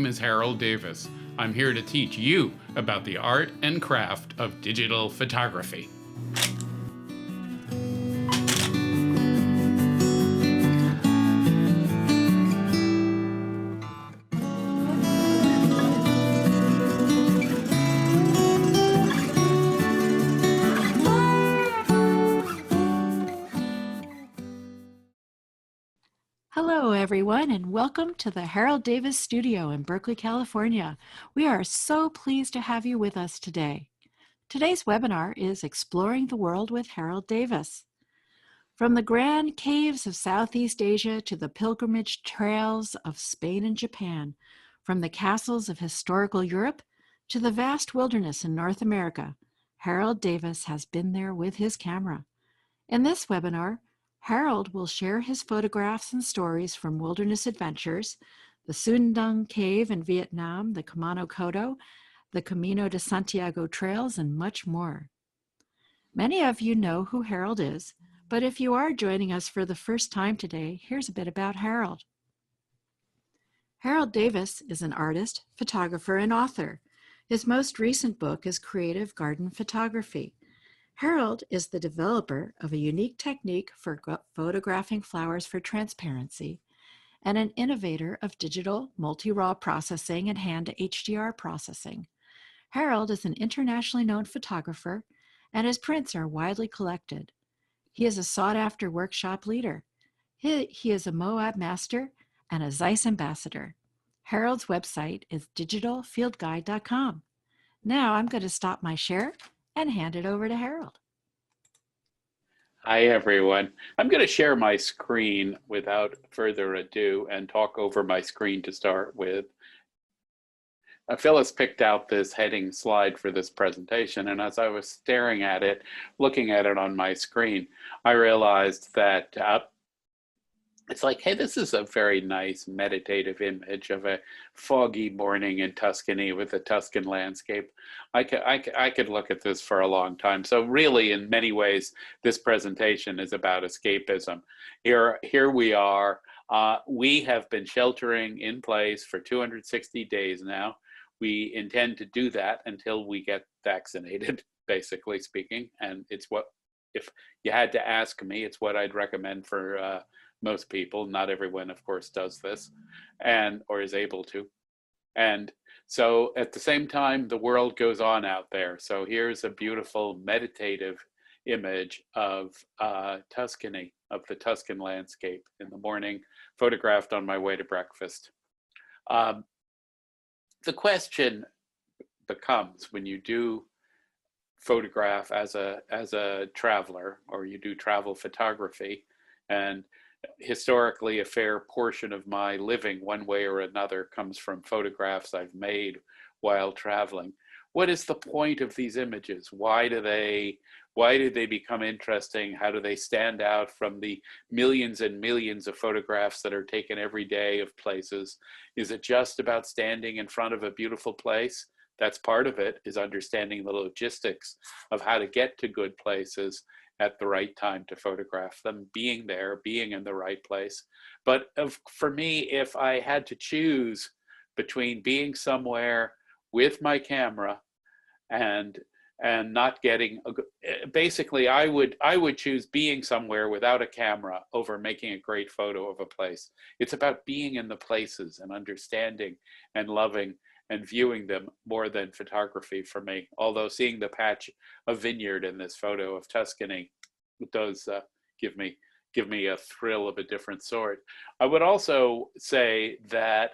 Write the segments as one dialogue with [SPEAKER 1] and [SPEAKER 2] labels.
[SPEAKER 1] is Harold Davis. I'm here to teach you about the art and craft of digital photography.
[SPEAKER 2] Hello, everyone, and welcome to the Harold Davis Studio in Berkeley, California. We are so pleased to have you with us today. Today's webinar is Exploring the World with Harold Davis. From the grand caves of Southeast Asia to the pilgrimage trails of Spain and Japan, from the castles of historical Europe to the vast wilderness in North America, Harold Davis has been there with his camera. In this webinar, Harold will share his photographs and stories from wilderness adventures, the Doong Cave in Vietnam, the Kumanokodo, the Camino de Santiago trails, and much more. Many of you know who Harold is, but if you are joining us for the first time today, here's a bit about Harold. Harold Davis is an artist, photographer, and author. His most recent book is Creative Garden Photography. Harold is the developer of a unique technique for photographing flowers for transparency and an innovator of digital multi-raw processing and hand HDR processing. Harold is an internationally known photographer, and his prints are widely collected. He is a sought-after workshop leader. He is a Moab Master and a Zeiss Ambassador. Harold's website is digitalfieldguide.com. Now I'm going to stop my share and hand it over to Harold.
[SPEAKER 3] Hi, everyone. I'm going to share my screen without further ado and talk over my screen to start with. Phyllis picked out this heading slide for this presentation, and as I was staring at it, looking at it on my screen, I realized that it's like, hey, this is a very nice meditative image of a foggy morning in Tuscany with a Tuscan landscape. I could look at this for a long time. So really, in many ways, this presentation is about escapism. Here we are. We have been sheltering in place for 260 days now. We intend to do that until we get vaccinated, basically speaking. And it's what, if you had to ask me, it's what I'd recommend for most people. Not everyone, of course, does this or is able to. And so at the same time, the world goes on out there. So here's a beautiful meditative image of Tuscany, of the Tuscan landscape in the morning, photographed on my way to breakfast. The question becomes, when you do photograph as a traveler, or you do travel photography, and historically a fair portion of my living one way or another comes from photographs I've made while traveling. What is the point of these images? Why do they become interesting? How do they stand out from the millions and millions of photographs that are taken every day of places? Is it just about standing in front of a beautiful place? That's part of it, is understanding the logistics of how to get to good places at the right time to photograph them, being there, being in the right place. But for me, if I had to choose between being somewhere with my camera and not getting, basically I would choose being somewhere without a camera over making a great photo of a place. It's about being in the places and understanding and loving and viewing them more than photography for me. Although seeing the patch of vineyard in this photo of Tuscany does give me a thrill of a different sort. I would also say that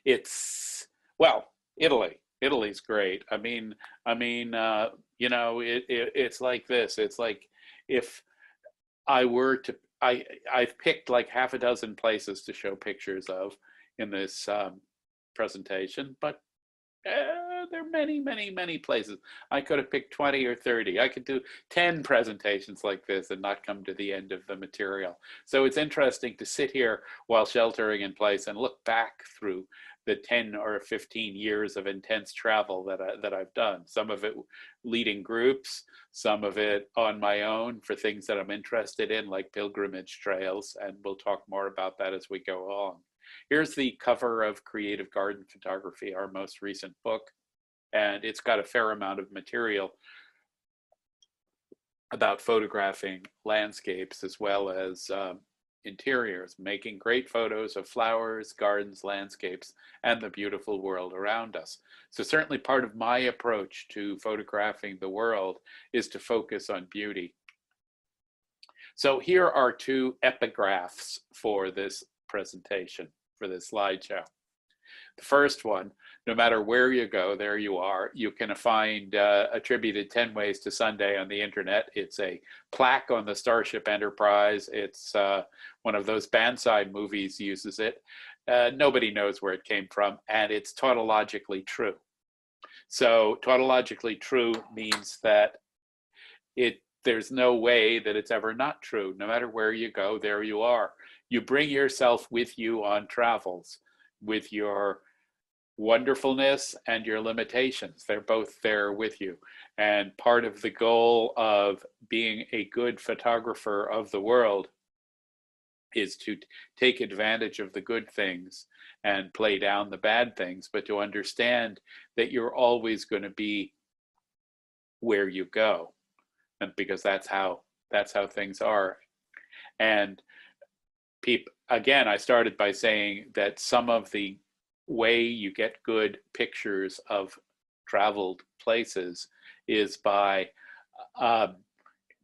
[SPEAKER 3] it's, well, Italy's great. I mean, you know, it's like this. It's like if I were to, I've picked like half a dozen places to show pictures of in this presentation, but there are many places. I could have picked 20 or 30. I could do 10 presentations like this and not come to the end of the material. So it's interesting to sit here while sheltering in place and look back through the 10 or 15 years of intense travel that I've done. Some of it leading groups, some of it on my own for things that I'm interested in, like pilgrimage trails, and we'll talk more about that as we go on. Here's the cover of Creative Garden Photography, our most recent book. And it's got a fair amount of material about photographing landscapes as well as interiors, making great photos of flowers, gardens, landscapes, and the beautiful world around us. So certainly part of my approach to photographing the world is to focus on beauty. So here are two epigraphs for this presentation, for this slideshow. The first one, no matter where you go, there you are. You can find attributed 10 Ways to Sunday on the internet. It's a plaque on the Starship Enterprise. It's one of those Banzai movies uses it. Nobody knows where it came from, and it's tautologically true. So tautologically true means that there's no way that it's ever not true. No matter where you go, there you are. You bring yourself with you on travels, with your wonderfulness and your limitations. They're both there with you. And part of the goal of being a good photographer of the world is to take advantage of the good things and play down the bad things, but to understand that you're always going to be where you go, and because that's how things are. And again, I started by saying that some of the way you get good pictures of traveled places is by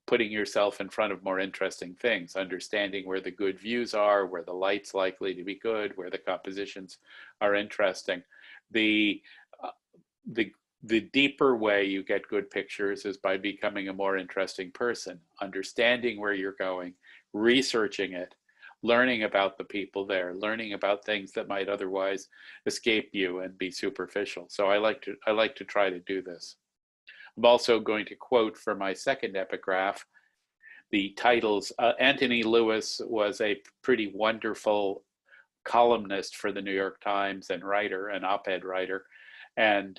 [SPEAKER 3] putting yourself in front of more interesting things, understanding where the good views are, where the light's likely to be good, where the compositions are interesting. The deeper way you get good pictures is by becoming a more interesting person, understanding where you're going, researching it, learning about the people there, learning about things that might otherwise escape you and be superficial. So I like to try to do this. I'm also going to quote for my second epigraph the titles. Anthony Lewis was a pretty wonderful columnist for the New York Times and writer, an op-ed writer. And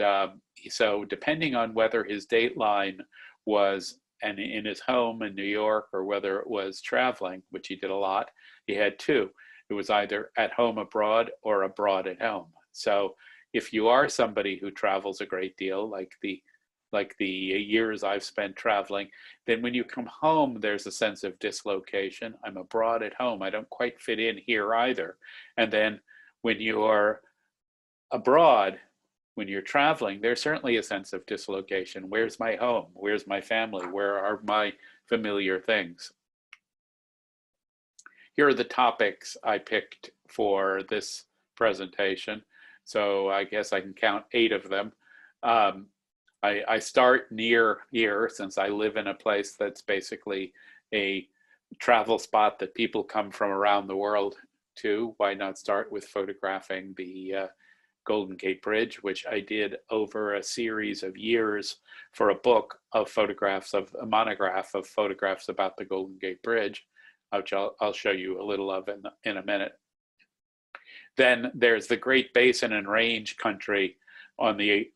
[SPEAKER 3] so depending on whether his dateline was in his home in New York or whether it was traveling, which he did a lot, he had two. It was either at home abroad or abroad at home. So if you are somebody who travels a great deal, like the years I've spent traveling, then when you come home, there's a sense of dislocation. I'm abroad at home. I don't quite fit in here either. And then when you are abroad, when you're traveling, there's certainly a sense of dislocation. Where's my home? Where's my family? Where are my familiar things? Here are the topics I picked for this presentation. So I guess I can count 8 of them. I start near here, since I live in a place that's basically a travel spot that people come from around the world to. Why not start with photographing the Golden Gate Bridge, which I did over a series of years for a book of photographs, of a monograph of photographs about the Golden Gate Bridge, which I'll show you a little of in a minute. Then there's the Great Basin and Range country on the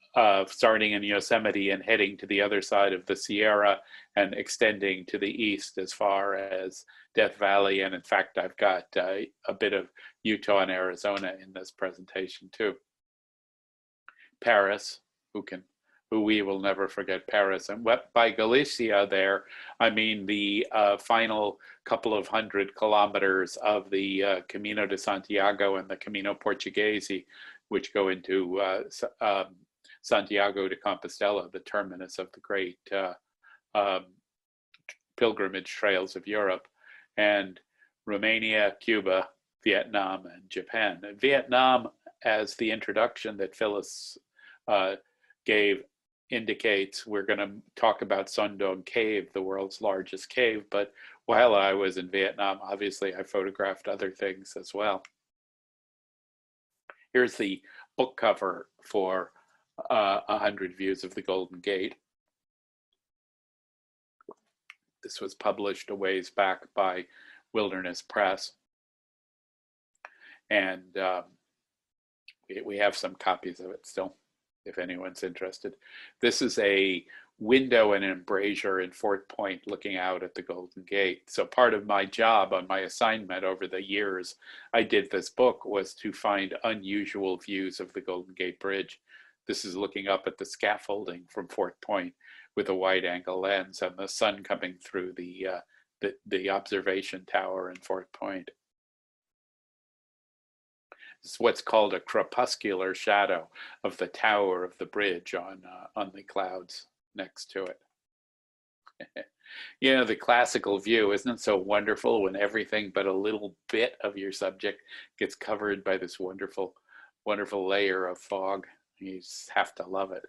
[SPEAKER 3] starting in Yosemite and heading to the other side of the Sierra and extending to the east as far as Death Valley. And in fact, I've got a bit of Utah and Arizona in this presentation too. Paris, who we will never forget Paris. And by Galicia there, I mean the final couple of 100 kilometers of the Camino de Santiago and the Camino Portuguese, which go into Santiago de Compostela, the terminus of the great pilgrimage trails of Europe, and Romania, Cuba, Vietnam, and Japan. And Vietnam, as the introduction that Phyllis gave indicates, we're going to talk about Son Doong Cave, the world's largest cave, but while I was in Vietnam, obviously I photographed other things as well. Here's the book cover for 100 Views of the Golden Gate. This was published a ways back by Wilderness Press. And we have some copies of it still. if anyone's interested. This is a window and embrasure in Fort Point looking out at the Golden Gate. So part of my job on my assignment over the years I did this book was to find unusual views of the Golden Gate Bridge. This is looking up at the scaffolding from Fort Point with a wide angle lens and the sun coming through the observation tower in Fort Point. It's what's called a crepuscular shadow of the tower of the bridge on the clouds next to it. You know, the classical view, isn't it so wonderful when everything but a little bit of your subject gets covered by this wonderful, wonderful layer of fog? You just have to love it.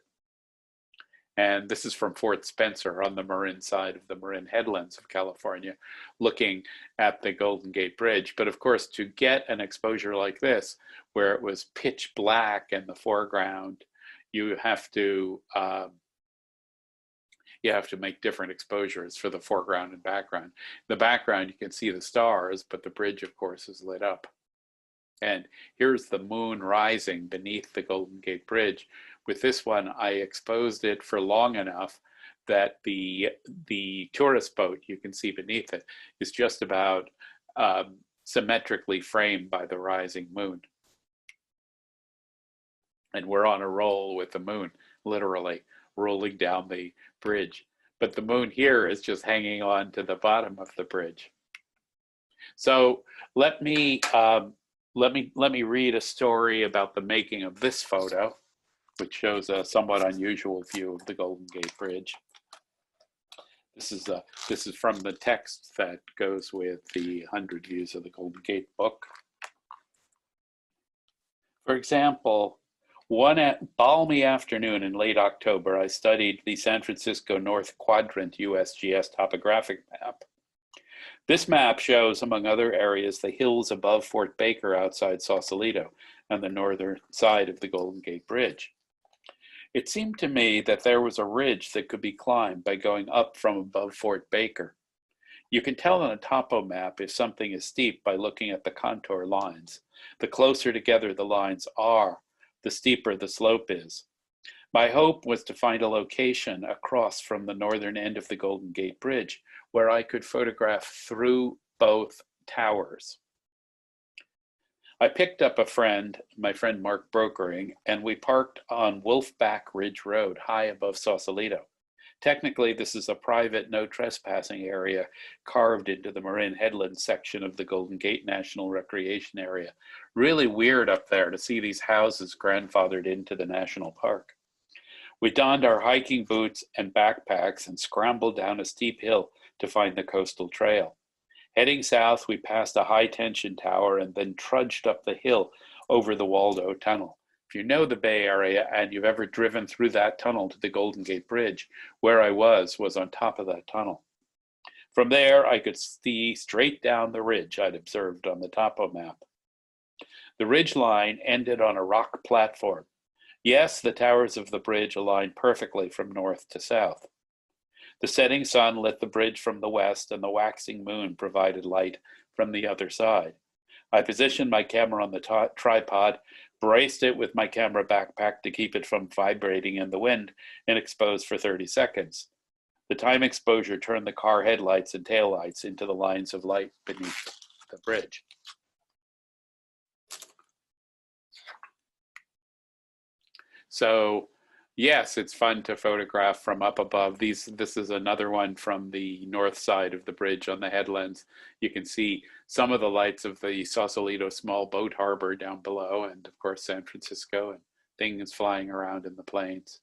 [SPEAKER 3] And this is from Fort Spencer on the Marin side of the Marin Headlands of California, looking at the Golden Gate Bridge. But of course, to get an exposure like this, where it was pitch black in the foreground, you have to make different exposures for the foreground and background. In the background, you can see the stars, but the bridge, of course, is lit up. And here's the moon rising beneath the Golden Gate Bridge. With this one, I exposed it for long enough that the tourist boat you can see beneath it is just about symmetrically framed by the rising moon. And we're on a roll with the moon, literally rolling down the bridge. But the moon here is just hanging on to the bottom of the bridge. So let me read a story about the making of this photo, which shows a somewhat unusual view of the Golden Gate Bridge. This is from the text that goes with the 100 Views of the Golden Gate book. For example, one balmy afternoon in late October, I studied the San Francisco North Quadrant USGS topographic map. This map shows, among other areas, the hills above Fort Baker outside Sausalito and the northern side of the Golden Gate Bridge. It seemed to me that there was a ridge that could be climbed by going up from above Fort Baker. You can tell on a topo map if something is steep by looking at the contour lines. The closer together the lines are, the steeper the slope is. My hope was to find a location across from the northern end of the Golden Gate Bridge where I could photograph through both towers. I picked up my friend Mark Brokering, and we parked on Wolfback Ridge Road, high above Sausalito. Technically, this is a private no trespassing area carved into the Marin Headlands section of the Golden Gate National Recreation Area. Really weird up there to see these houses grandfathered into the national park. We donned our hiking boots and backpacks and scrambled down a steep hill to find the coastal trail. Heading south, we passed a high-tension tower and then trudged up the hill over the Waldo Tunnel. If you know the Bay Area and you've ever driven through that tunnel to the Golden Gate Bridge, where I was on top of that tunnel. From there, I could see straight down the ridge I'd observed on the topo map. The ridge line ended on a rock platform. Yes, the towers of the bridge aligned perfectly from north to south. The setting sun lit the bridge from the west, and the waxing moon provided light from the other side. I positioned my camera on the tripod, braced it with my camera backpack to keep it from vibrating in the wind, and exposed for 30 seconds. The time exposure turned the car headlights and taillights into the lines of light beneath the bridge. So, yes, it's fun to photograph from up above. This is another one from the north side of the bridge on the headlands. You can see some of the lights of the Sausalito small boat harbor down below, and of course San Francisco and things flying around in the plains.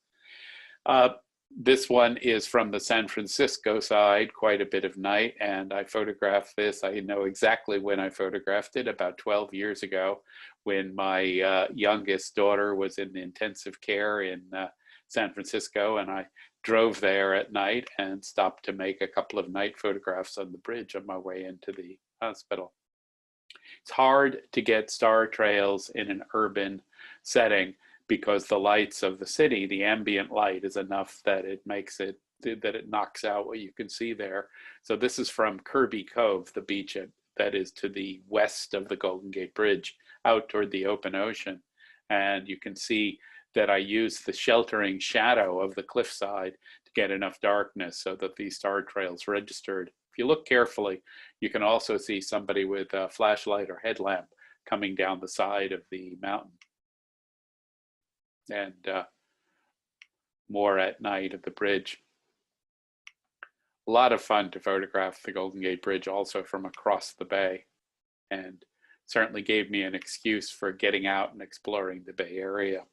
[SPEAKER 3] This one is from the San Francisco side, quite a bit of night, and I photographed this. I know exactly when I photographed it, about 12 years ago, when my youngest daughter was in intensive care in San Francisco, and I drove there at night and stopped to make a couple of night photographs on the bridge on my way into the hospital. It's hard to get star trails in an urban setting because the lights of the city, the ambient light, is enough that it knocks out what you can see there. So this is from Kirby Cove, the beach that is to the west of the Golden Gate Bridge, out toward the open ocean. And you can see that I use the sheltering shadow of the cliffside to get enough darkness so that these star trails registered. If you look carefully, you can also see somebody with a flashlight or headlamp coming down the side of the mountain. And more at night at the bridge. A lot of fun to photograph the Golden Gate Bridge also from across the bay, and certainly gave me an excuse for getting out and exploring the Bay Area.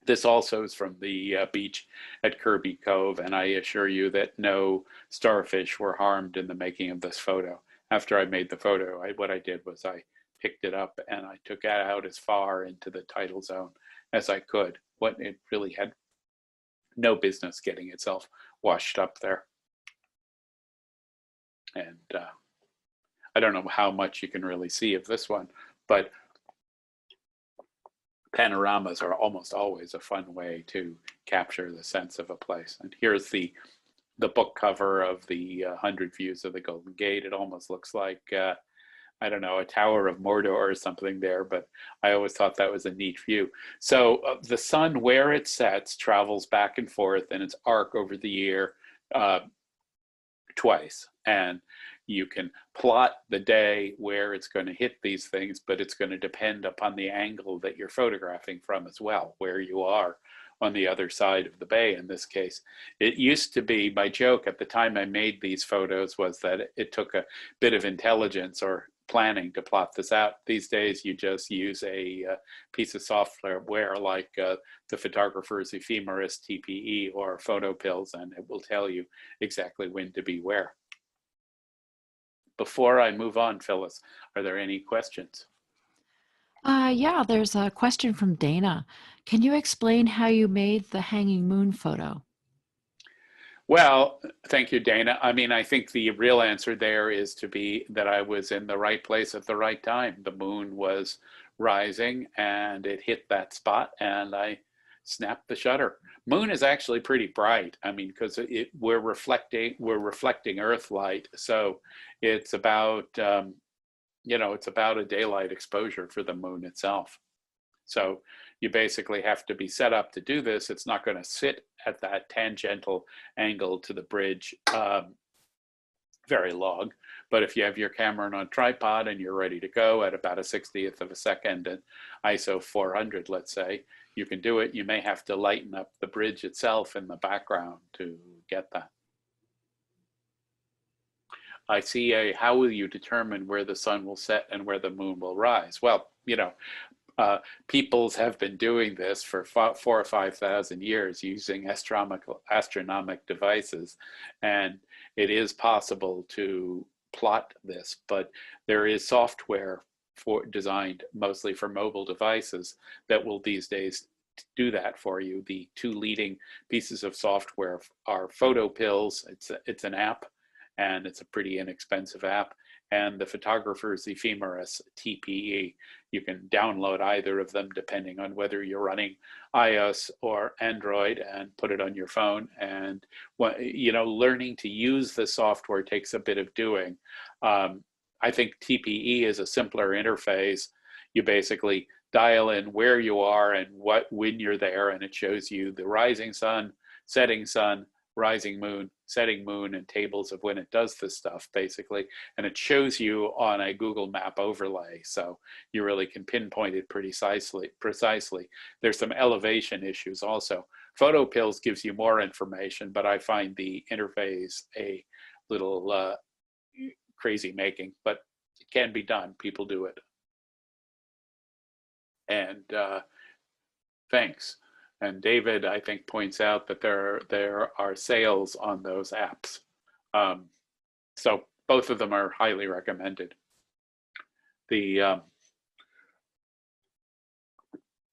[SPEAKER 3] This also is from the beach at Kirby Cove, and I assure you that no starfish were harmed in the making of this photo. After I made the photo, what I did was I picked it up and I took it out as far into the tidal zone as I could. It really had no business getting itself washed up there. And I don't know how much you can really see of this one, but panoramas are almost always a fun way to capture the sense of a place. And here's the book cover of the 100 Views of the Golden Gate. It almost looks like, I don't know, a Tower of Mordor or something there, but I always thought that was a neat view. So the sun, where it sets, travels back and forth in its arc over the year twice. And you can plot the day where it's going to hit these things, but it's going to depend upon the angle that you're photographing from as well, where you are on the other side of the bay in this case. It used to be, my joke at the time I made these photos was that it took a bit of intelligence or planning to plot this out. These days you just use a piece of software like the photographer's ephemeris TPE or photo pills, and it will tell you exactly when to be where. Before I move on, Phyllis, are there any questions?
[SPEAKER 2] Yeah, there's a question from Dana. Can you explain how you made the hanging moon photo?
[SPEAKER 3] Well, thank you, Dana. I mean, I think the real answer there is to be that I was in the right place at the right time. The moon was rising and it hit that spot and I snapped the shutter. Moon is actually pretty bright. I mean, because we're reflecting Earth light. So it's about, it's about a daylight exposure for the moon itself. So you basically have to be set up to do this. It's not going to sit at that tangential angle to the bridge very long. But if you have your camera on a tripod and you're ready to go at about a 60th of a second and ISO 400, let's say, you can do it. You may have to lighten up the bridge itself in the background to get that. I see how will you determine where the sun will set and where the moon will rise? Well, peoples have been doing this for 4,000 or 5,000 years using astronomic devices, and it is possible to plot this, but there is software designed mostly for mobile devices that will these days do that for you. The two leading pieces of software are PhotoPills. It's an app, and it's a pretty inexpensive app, and the photographer's ephemeris TPE. You can download either of them depending on whether you're running iOS or Android and put it on your phone. And learning to use the software takes a bit of doing. I think TPE is a simpler interface. You basically dial in where you are and when you're there, and it shows you the rising sun, setting sun, rising moon, setting moon, and tables of when it does this stuff, basically. And it shows you on a Google Map overlay, so you really can pinpoint it precisely. There's some elevation issues also. PhotoPills gives you more information, but I find the interface a little crazy making, but it can be done. People do it. And thanks. And David, I think, points out that there are sales on those apps. So both of them are highly recommended.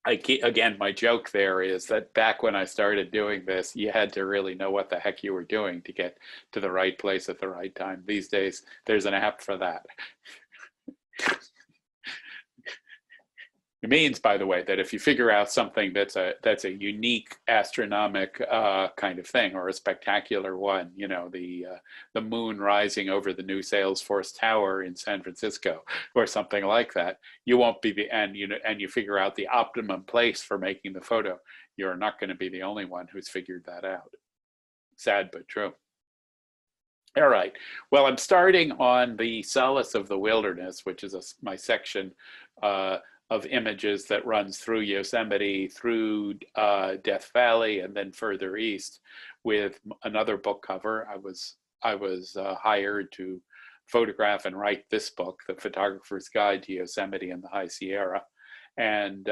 [SPEAKER 3] Again, my joke there is that back when I started doing this, you had to really know what the heck you were doing to get to the right place at the right time. These days, there's an app for that. It means, by the way, that if you figure out something that's a unique astronomic kind of thing, or a spectacular one, you know, the moon rising over the new Salesforce Tower in San Francisco, or something like that, you won't be and you figure out the optimum place for making the photo, you're not going to be the only one who's figured that out. Sad but true. All right. Well, I'm starting on the Solace of the Wilderness, which is my section of images that runs through Yosemite, through Death Valley, and then further east, with another book cover. I was hired to photograph and write this book, The Photographer's Guide to Yosemite and the High Sierra, and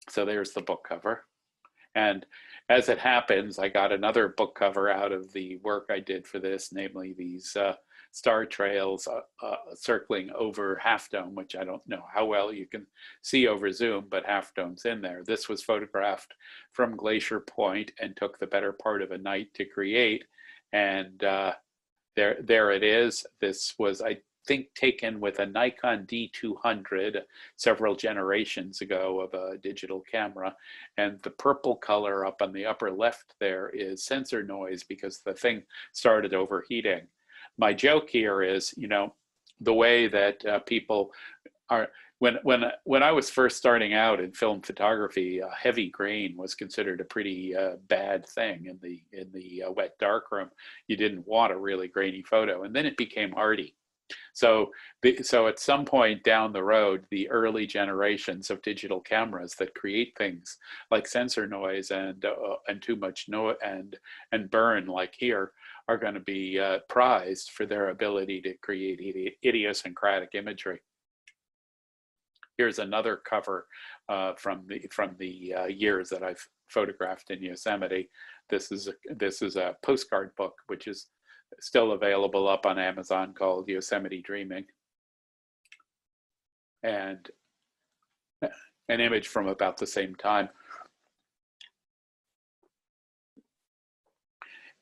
[SPEAKER 3] so there's the book cover. And as it happens, I got another book cover out of the work I did for this, namely these star trails circling over Half Dome, which I don't know how well you can see over Zoom, but Half Dome's in there. This was photographed from Glacier Point and took the better part of a night to create. And there it is. This was, I think, taken with a Nikon D200 several generations ago of a digital camera. And the purple color up on the upper left there is sensor noise because the thing started overheating. My joke here is, you know, the way that people are, when I was first starting out in film photography, heavy grain was considered a pretty bad thing in the wet darkroom. You didn't want a really grainy photo, and then it became arty. So at some point down the road, the early generations of digital cameras that create things like sensor noise and too much noise and burn, like here, are going to be prized for their ability to create idiosyncratic imagery. Here's another cover from the years that I've photographed in Yosemite. This is a postcard book, which is still available up on Amazon, called Yosemite Dreaming, and an image from about the same time.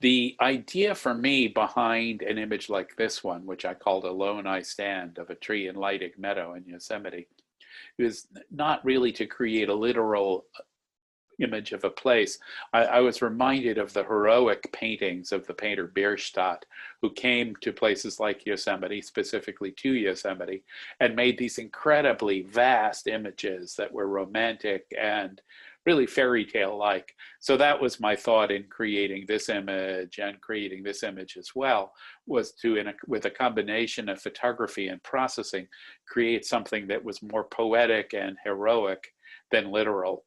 [SPEAKER 3] The idea for me behind an image like this one, which I called Alone I Stand, of a tree in Leidig Meadow in Yosemite, is not really to create a literal image of a place. I was reminded of the heroic paintings of the painter Bierstadt, who came to places like Yosemite, specifically to Yosemite, and made these incredibly vast images that were romantic and really fairy tale like. So that was my thought in creating this image, and creating this image as well, was to, with a combination of photography and processing, create something that was more poetic and heroic than literal.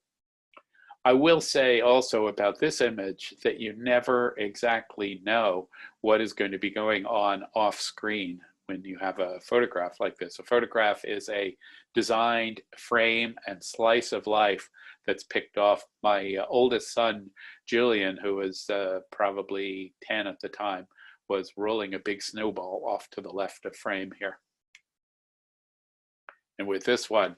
[SPEAKER 3] I will say also about this image that you never exactly know what is going to be going on off screen when you have a photograph like this. A photograph is a designed frame and slice of life that's picked off. My oldest son, Julian, who was probably 10 at the time, was rolling a big snowball off to the left of frame here. And with this one,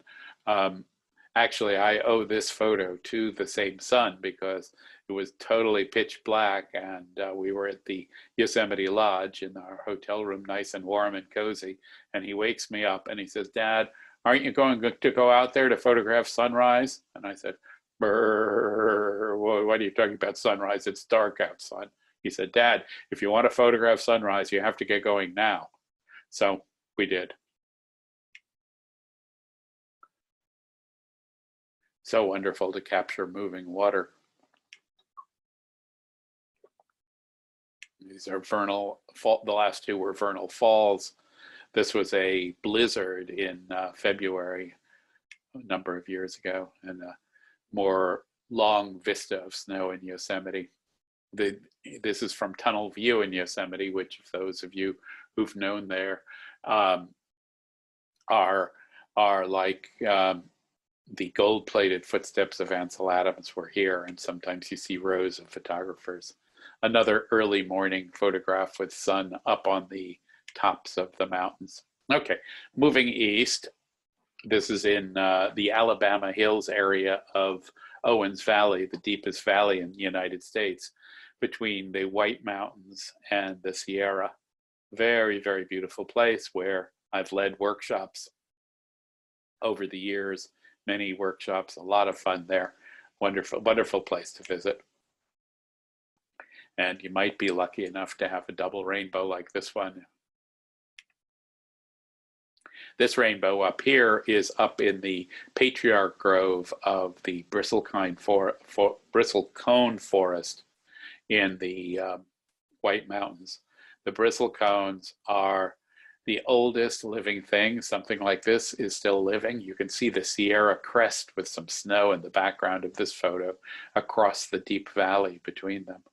[SPEAKER 3] actually, I owe this photo to the same son, because it was totally pitch black, and we were at the Yosemite Lodge in our hotel room, nice and warm and cozy, and he wakes me up and he says, "Dad, aren't you going to go out there to photograph sunrise?" And I said, "Brr, what are you talking about sunrise? It's dark out, son." He said, "Dad, if you want to photograph sunrise, you have to get going now." So we did. So wonderful to capture moving water. These are vernal fall. The last two were vernal falls. This was a blizzard in February a number of years ago, and a more long vista of snow in Yosemite. This is from Tunnel View in Yosemite, which, if those of you who've known there, are like the gold-plated footsteps of Ansel Adams were here, and sometimes you see rows of photographers. Another early morning photograph with sun up on the tops of the mountains. Okay, moving east. This is in the Alabama Hills area of Owens Valley, the deepest valley in the United States, between the White Mountains and the Sierra. Very, very beautiful place where I've led workshops. over the years, many workshops, a lot of fun there. Wonderful, wonderful place to visit. And you might be lucky enough to have a double rainbow like this one. This rainbow up here is up in the Patriarch Grove of the bristlecone forest in the White Mountains. The bristlecones are the oldest living thing. Something like this is still living. You can see the Sierra crest with some snow in the background of this photo across the deep valley between them.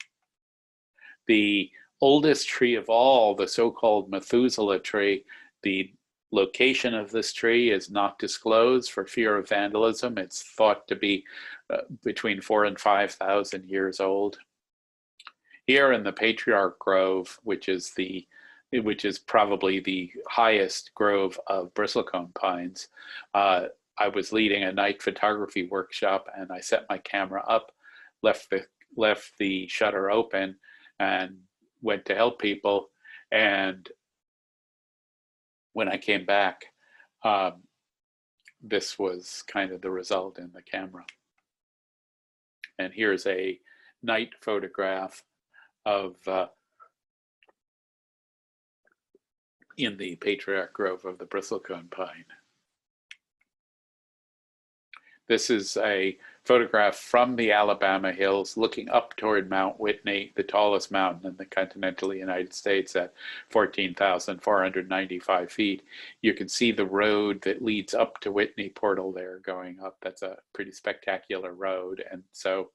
[SPEAKER 3] The oldest tree of all, the so-called Methuselah tree, the location of this tree is not disclosed for fear of vandalism. It's thought to be between 4,000 and 5,000 years old. Here in the Patriarch Grove, which is probably the highest grove of bristlecone pines, I was leading a night photography workshop, and I set my camera up, left the shutter open, and went to help people. And when I came back, this was kind of the result in the camera. And here's a night photograph of in the Patriarch Grove of the bristlecone pine. This is a photograph from the Alabama hills looking up toward Mount Whitney, the tallest mountain in the continental United States at 14,495 feet. You can see the road that leads up to Whitney Portal there going up. That's a pretty spectacular road, and so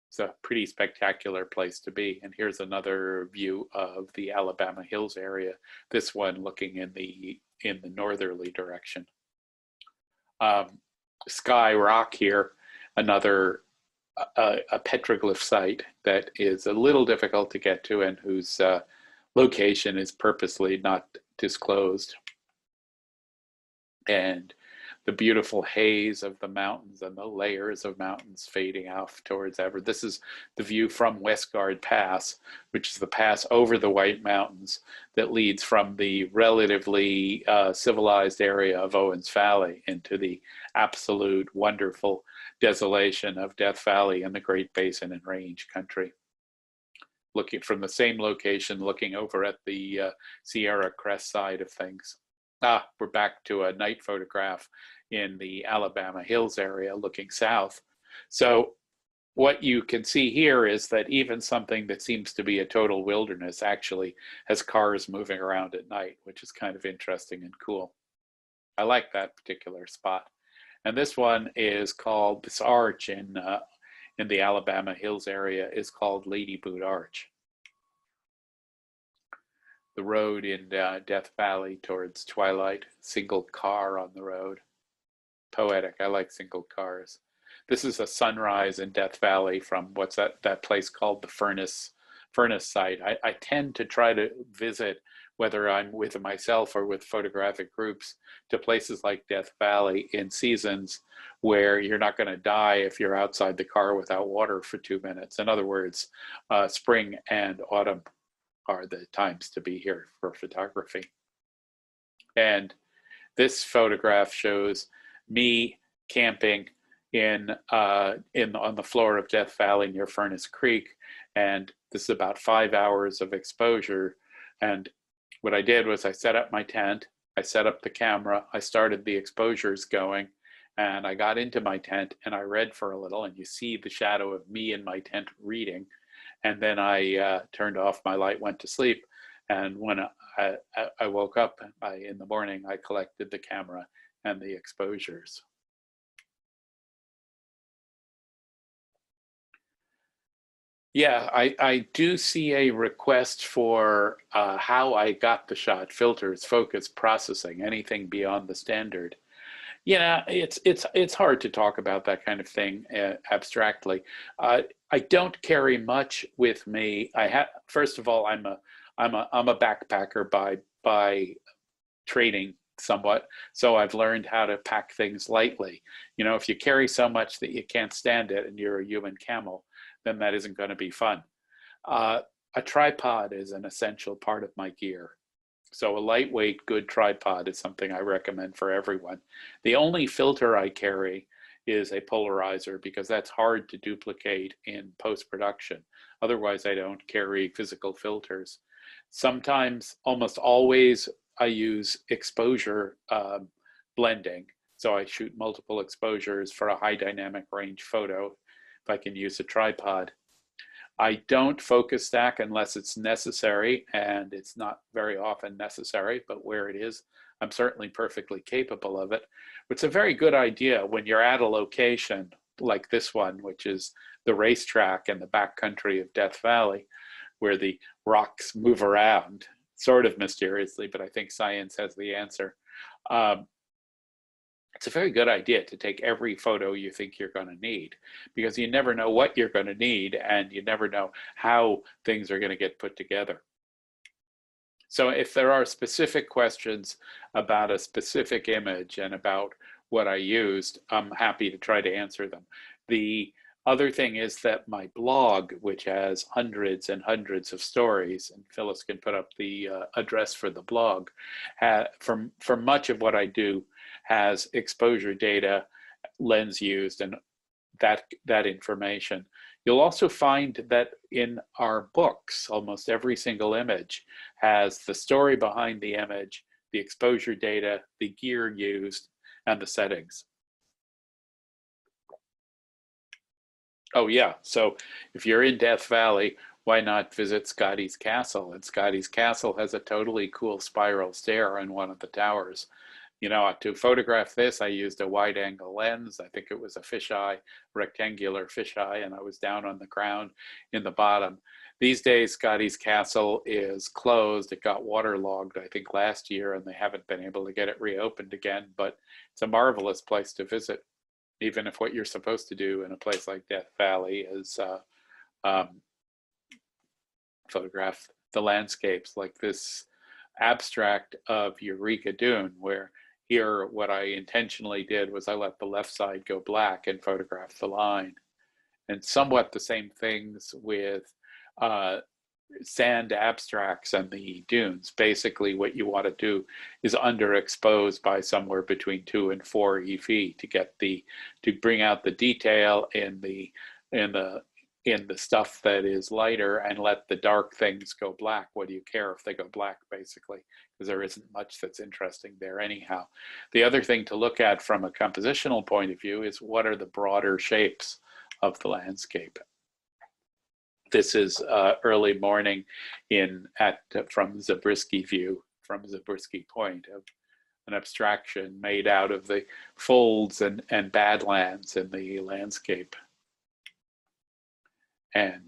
[SPEAKER 3] it's a pretty spectacular place to be. And here's another view of the Alabama hills area, this one looking in the northerly direction. Sky Rock here, another a petroglyph site that is a little difficult to get to and whose location is purposely not disclosed. And the beautiful haze of the mountains and the layers of mountains fading off towards ever. This is the view from Westgard Pass, which is the pass over the White Mountains that leads from the relatively civilized area of Owens Valley into the absolute wonderful desolation of Death Valley and the Great Basin and Range country. Looking from the same location, looking over at the Sierra Crest side of things. We're back to a night photograph in the Alabama hills area looking south. So what you can see here is that even something that seems to be a total wilderness actually has cars moving around at night, which is kind of interesting and cool. I like that particular spot. And this one is called, this arch in the Alabama hills area is called Lady Boot Arch. The road in Death Valley towards twilight, single car on the road. Poetic, I like single cars. This is a sunrise in Death Valley from what's that place called the Furnace site. I tend to try to visit, whether I'm with myself or with photographic groups, to places like Death Valley in seasons where you're not going to die if you're outside the car without water for 2 minutes. In other words, spring and autumn are the times to be here for photography. And this photograph shows me camping on the floor of Death Valley near Furnace Creek, and this is about 5 hours of exposure. And what I did was I set up my tent, I set up the camera, I started the exposures going, and I got into my tent and I read for a little, and you see the shadow of me in my tent reading. And then I turned off my light, went to sleep. And when I woke up in the morning, I collected the camera and the exposures. Yeah, I do see a request for how I got the shot, filters, focus, processing, anything beyond the standard. Yeah, it's hard to talk about that kind of thing abstractly. I don't carry much with me. First of all, I'm a backpacker by training somewhat, so I've learned how to pack things lightly. You know, if you carry so much that you can't stand it and you're a human camel, then that isn't going to be fun. A tripod is an essential part of my gear. So a lightweight, good tripod is something I recommend for everyone. The only filter I carry is a polarizer because that's hard to duplicate in post-production. Otherwise, I don't carry physical filters. Sometimes, almost always, I use exposure blending. So I shoot multiple exposures for a high dynamic range photo if I can use a tripod. I don't focus stack unless it's necessary, and it's not very often necessary, but where it is, I'm certainly perfectly capable of it. It's a very good idea when you're at a location like this one, which is the racetrack in the backcountry of Death Valley, where the rocks move around, sort of mysteriously, but I think science has the answer. It's a very good idea to take every photo you think you're going to need, because you never know what you're going to need and you never know how things are going to get put together. So if there are specific questions about a specific image and about what I used, I'm happy to try to answer them. The other thing is that my blog, which has hundreds and hundreds of stories, and Phyllis can put up the address for the blog, for much of what I do, has exposure data, lens used, and that information. You'll also find that in our books, almost every single image has the story behind the image, the exposure data, the gear used, and the settings. Oh yeah, so if you're in Death Valley, why not visit Scotty's Castle? And Scotty's Castle has a totally cool spiral stair on one of the towers. You know, to photograph this, I used a wide angle lens. I think it was a fisheye, rectangular fisheye, and I was down on the ground in the bottom. These days, Scotty's Castle is closed. It got waterlogged, I think, last year, and they haven't been able to get it reopened again, but it's a marvelous place to visit, even if what you're supposed to do in a place like Death Valley is photograph the landscapes, like this abstract of Eureka Dune, where here, what I intentionally did was I let the left side go black and photograph the line. And somewhat the same things with sand abstracts and the dunes. Basically, what you want to do is underexpose by somewhere between 2 and 4 EV to bring out the detail in the stuff that is lighter and let the dark things go black. What do you care if they go black, basically, because there isn't much that's interesting there anyhow. The other thing to look at from a compositional point of view is what are the broader shapes of the landscape. This is early morning from Zabriskie View, from Zabriskie Point, of an abstraction made out of the folds and badlands in the landscape. And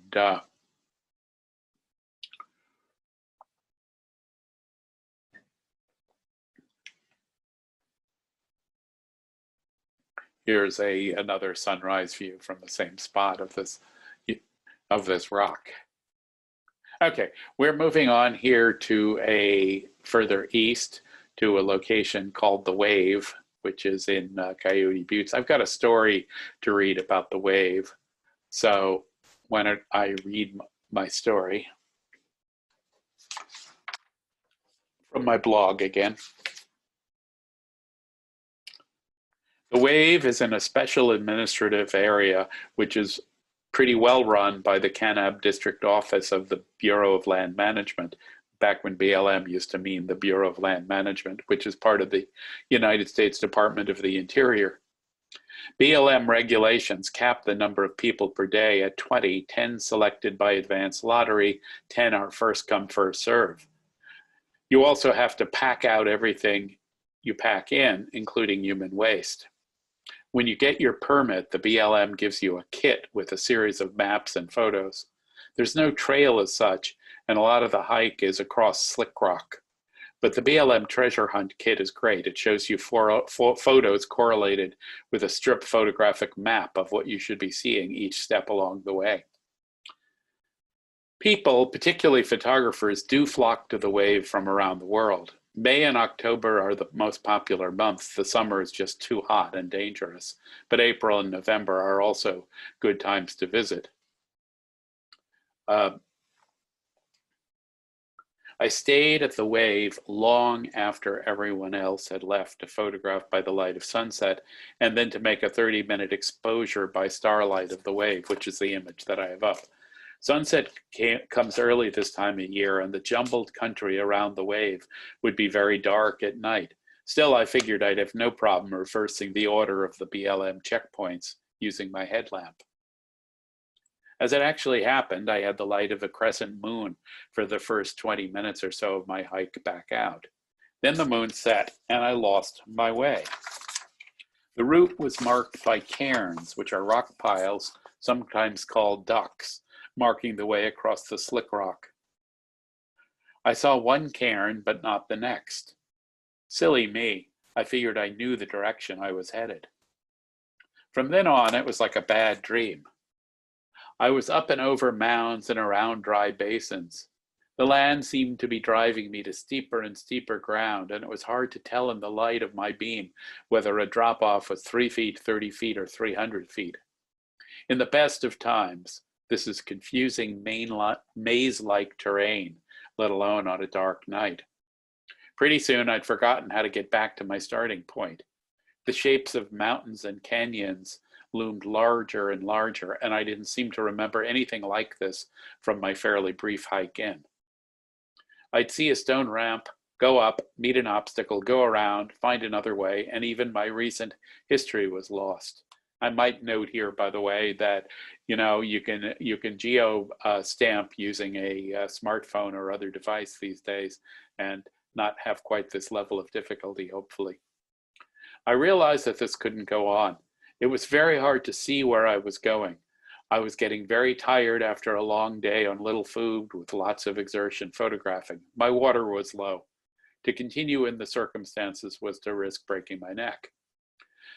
[SPEAKER 3] here's another sunrise view from the same spot of this rock. Okay, we're moving on here to a further east to a location called The Wave, which is in Coyote Buttes. I've got a story to read about The Wave. So why don't I read my story from my blog again. The Wave is in a special administrative area, which is pretty well run by the Kanab District Office of the Bureau of Land Management, back when BLM used to mean the Bureau of Land Management, which is part of the United States Department of the Interior. BLM regulations cap the number of people per day at 20, 10 selected by advance lottery, 10 are first come, first serve. You also have to pack out everything you pack in, including human waste. When you get your permit, the BLM gives you a kit with a series of maps and photos. There's no trail as such, and a lot of the hike is across slick rock. But the BLM treasure hunt kit is great. It shows you four photos correlated with a strip photographic map of what you should be seeing each step along the way. People, particularly photographers, do flock to the Wave from around the world. May and October are the most popular months. The summer is just too hot and dangerous, but April and November are also good times to visit. I stayed at the wave long after everyone else had left to photograph by the light of sunset, and then to make a 30-minute exposure by starlight of the wave, which is the image that I have up. Sunset comes early this time of year, and the jumbled country around the wave would be very dark at night. Still, I figured I'd have no problem reversing the order of the BLM checkpoints using my headlamp. As it actually happened, I had the light of a crescent moon for the first 20 minutes or so of my hike back out. Then the moon set, and I lost my way. The route was marked by cairns, which are rock piles, sometimes called ducks, marking the way across the slick rock. I saw one cairn, but not the next. Silly me, I figured I knew the direction I was headed. From then on, it was like a bad dream. I was up and over mounds and around dry basins. The land seemed to be driving me to steeper and steeper ground, and it was hard to tell in the light of my beam whether a drop-off was 3 feet, 30 feet, or 300 feet. In the best of times, this is confusing maze-like terrain, let alone on a dark night. Pretty soon, I'd forgotten how to get back to my starting point. The shapes of mountains and canyons loomed larger and larger, and I didn't seem to remember anything like this from my fairly brief hike in. I'd see a stone ramp, go up, meet an obstacle, go around, find another way, and even my recent history was lost. I might note here, by the way, that you can geo stamp using a smartphone or other device these days, and not have quite this level of difficulty, hopefully. I realized that this couldn't go on. It was very hard to see where I was going. I was getting very tired after a long day on little food with lots of exertion photographing. My water was low. To continue in the circumstances was to risk breaking my neck.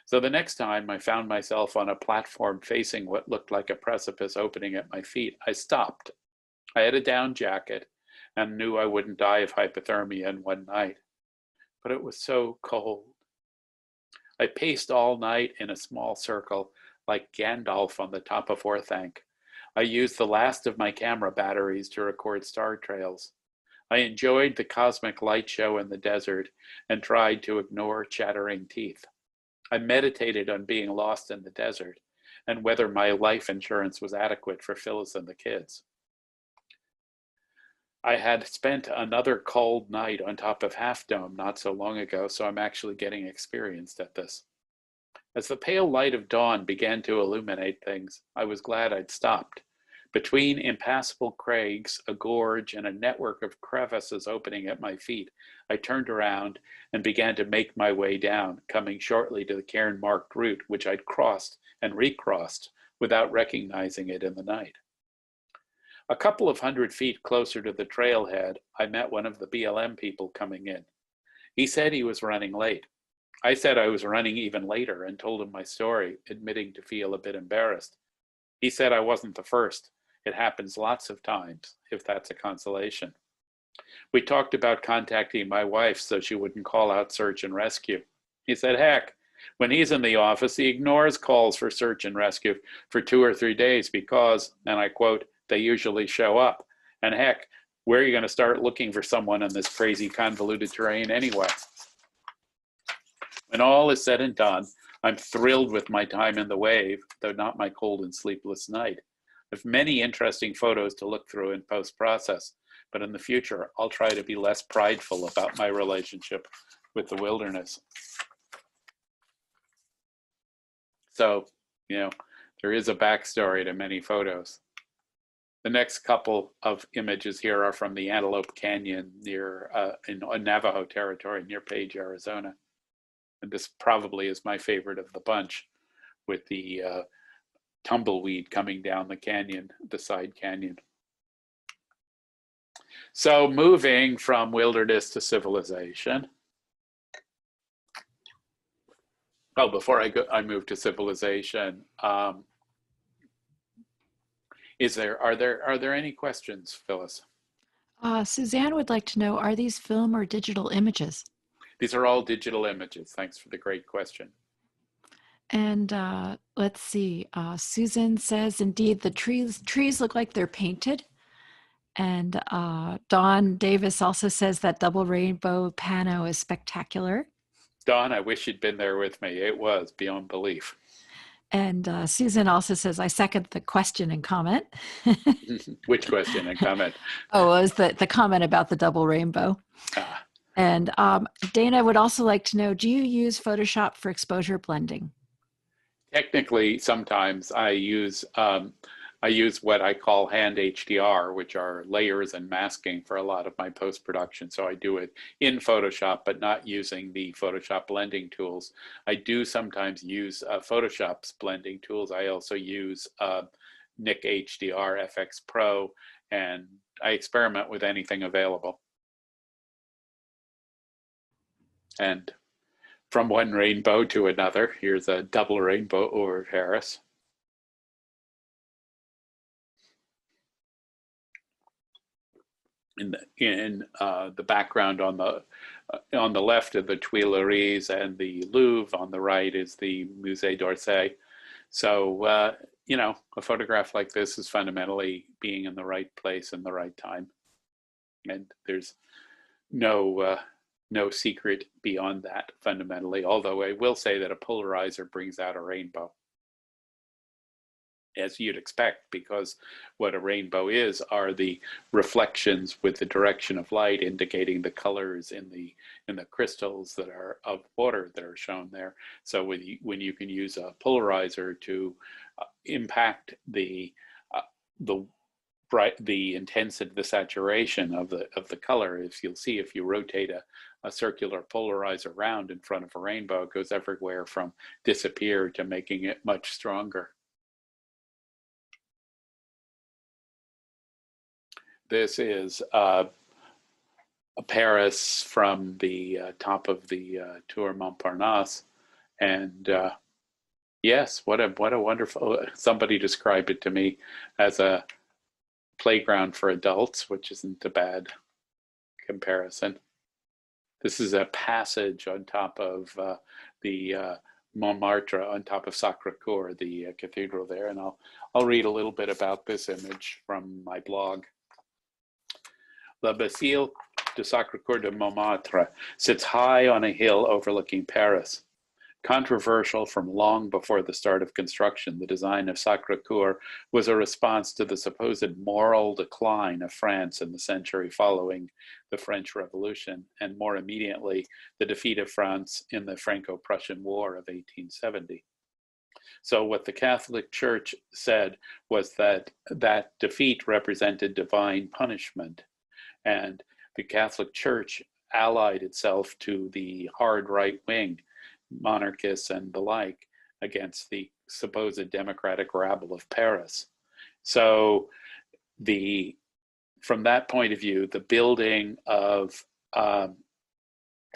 [SPEAKER 3] So the next time I found myself on a platform facing what looked like a precipice opening at my feet, I stopped. I had a down jacket and knew I wouldn't die of hypothermia in one night. But it was so cold. I paced all night in a small circle, like Gandalf on the top of Orthanc. I used the last of my camera batteries to record star trails. I enjoyed the cosmic light show in the desert and tried to ignore chattering teeth. I meditated on being lost in the desert and whether my life insurance was adequate for Phyllis and the kids. I had spent another cold night on top of Half Dome not so long ago, so I'm actually getting experienced at this. As the pale light of dawn began to illuminate things, I was glad I'd stopped. Between impassable crags, a gorge, and a network of crevices opening at my feet, I turned around and began to make my way down, coming shortly to the cairn-marked route, which I'd crossed and recrossed without recognizing it in the night. A couple of 100 feet closer to the trailhead, I met one of the BLM people coming in. He said he was running late. I said I was running even later and told him my story, admitting to feel a bit embarrassed. He said I wasn't the first. It happens lots of times, if that's a consolation. We talked about contacting my wife so she wouldn't call out search and rescue. He said, heck, when he's in the office, he ignores calls for search and rescue for 2 or 3 days because, and I quote, they usually show up. And heck, where are you going to start looking for someone in this crazy convoluted terrain anyway? When all is said and done, I'm thrilled with my time in the wave, though not my cold and sleepless night. I have many interesting photos to look through in post-process, but in the future, I'll try to be less prideful about my relationship with the wilderness. So, there is a backstory to many photos. The next couple of images here are from the Antelope Canyon near in Navajo territory near Page, Arizona. And this probably is my favorite of the bunch, with the tumbleweed coming down the canyon, the side canyon. So moving from wilderness to civilization. Oh, before I move to civilization, are there any questions, Phyllis?
[SPEAKER 2] Suzanne would like to know, are these film or digital images?
[SPEAKER 3] These are all digital images. Thanks for the great question.
[SPEAKER 2] And let's see, Susan says, indeed, the trees look like they're painted. And Dawn Davis also says that double rainbow pano is spectacular.
[SPEAKER 3] Don, I wish you'd been there with me. It was beyond belief.
[SPEAKER 2] And Susan also says, I second the question and comment.
[SPEAKER 3] Which question and comment?
[SPEAKER 2] Oh, it was the comment about the double rainbow.
[SPEAKER 3] Ah.
[SPEAKER 2] And Dana would also like to know, do you use Photoshop for exposure blending?
[SPEAKER 3] Technically, sometimes I use what I call hand HDR, which are layers and masking for a lot of my post-production. So I do it in Photoshop, but not using the Photoshop blending tools. I do sometimes use Photoshop's blending tools. I also use Nik HDR, FX Pro, and I experiment with anything available. And from one rainbow to another, here's a double rainbow over Paris. In the background on the left of the Tuileries and the Louvre, on the right is the Musée d'Orsay. So you know, a photograph like this is fundamentally being in the right place in the right time, and there's no secret beyond that fundamentally. Although I will say that a polarizer brings out a rainbow, as you'd expect, because what a rainbow is are the reflections with the direction of light indicating the colors in the crystals that are of water that are shown there. So when you can use a polarizer to impact the intensity, the saturation of the color, if you'll see, if you rotate a circular polarizer round in front of a rainbow, it goes everywhere from disappear to making it much stronger. This is Paris from the top of the Tour Montparnasse, and yes, what a wonderful. Somebody described it to me as a playground for adults, which isn't a bad comparison. This is a passage on top of the Montmartre, on top of Sacré-Cœur, the cathedral there, and I'll read a little bit about this image from my blog. La Basile de Sacré-Cœur de Montmartre sits high on a hill overlooking Paris. Controversial from long before the start of construction, the design of Sacré-Cœur was a response to the supposed moral decline of France in the century following the French Revolution, and more immediately, the defeat of France in the Franco-Prussian War of 1870. So what the Catholic Church said was that that defeat represented divine punishment, and the Catholic Church allied itself to the hard right wing, monarchists and the like, against the supposed democratic rabble of Paris. So from that point of view, the building of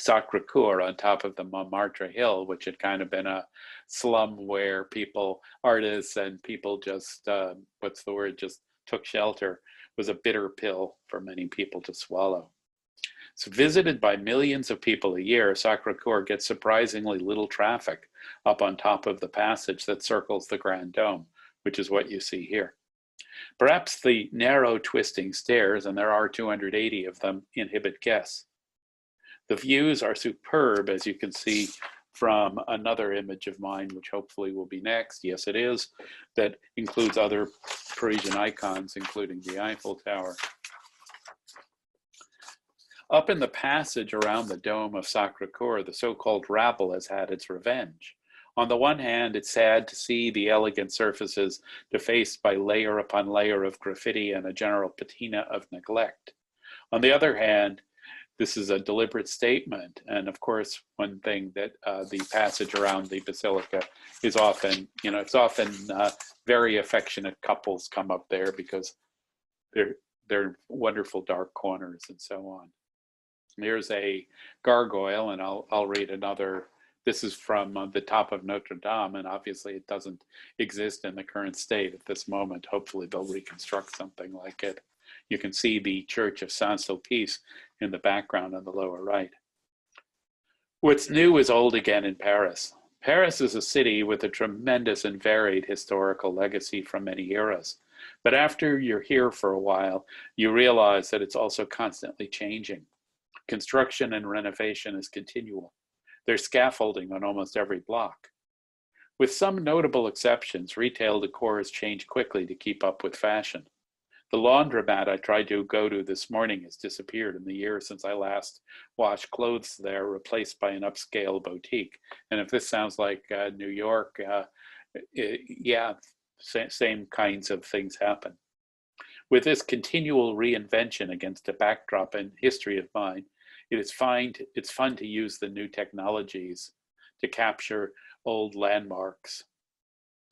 [SPEAKER 3] Sacré-Cœur on top of the Montmartre Hill, which had kind of been a slum where artists and people just, just took shelter, was a bitter pill for many people to swallow. So visited by millions of people a year, Sacré-Cœur gets surprisingly little traffic up on top of the passage that circles the Grand Dome, which is what you see here. Perhaps the narrow twisting stairs, and there are 280 of them, inhibit guests. The views are superb, as you can see from another image of mine, which hopefully will be next. Yes, it is. That includes other Parisian icons, including the Eiffel Tower. Up in the passage around the dome of Sacré-Cœur, the so-called rabble has had its revenge. On the one hand, it's sad to see the elegant surfaces defaced by layer upon layer of graffiti and a general patina of neglect. On the other hand, this is a deliberate statement, and of course, one thing that the passage around the basilica is often, it's often very affectionate couples come up there because they're wonderful dark corners and so on. Here's a gargoyle, and I'll read another. This is from the top of Notre Dame, and obviously it doesn't exist in the current state at this moment. Hopefully they'll reconstruct something like it. You can see the Church of Saint-Sulpice in the background on the lower right. What's new is old again in Paris. Paris is a city with a tremendous and varied historical legacy from many eras. But after you're here for a while, you realize that it's also constantly changing. Construction and renovation is continual. There's scaffolding on almost every block. With some notable exceptions, retail decor has changed quickly to keep up with fashion. The laundromat I tried to go to this morning has disappeared in the years since I last washed clothes there, replaced by an upscale boutique. And if this sounds like New York, yeah, same kinds of things happen. With this continual reinvention against a backdrop and history of mine, it's fun to use the new technologies to capture old landmarks.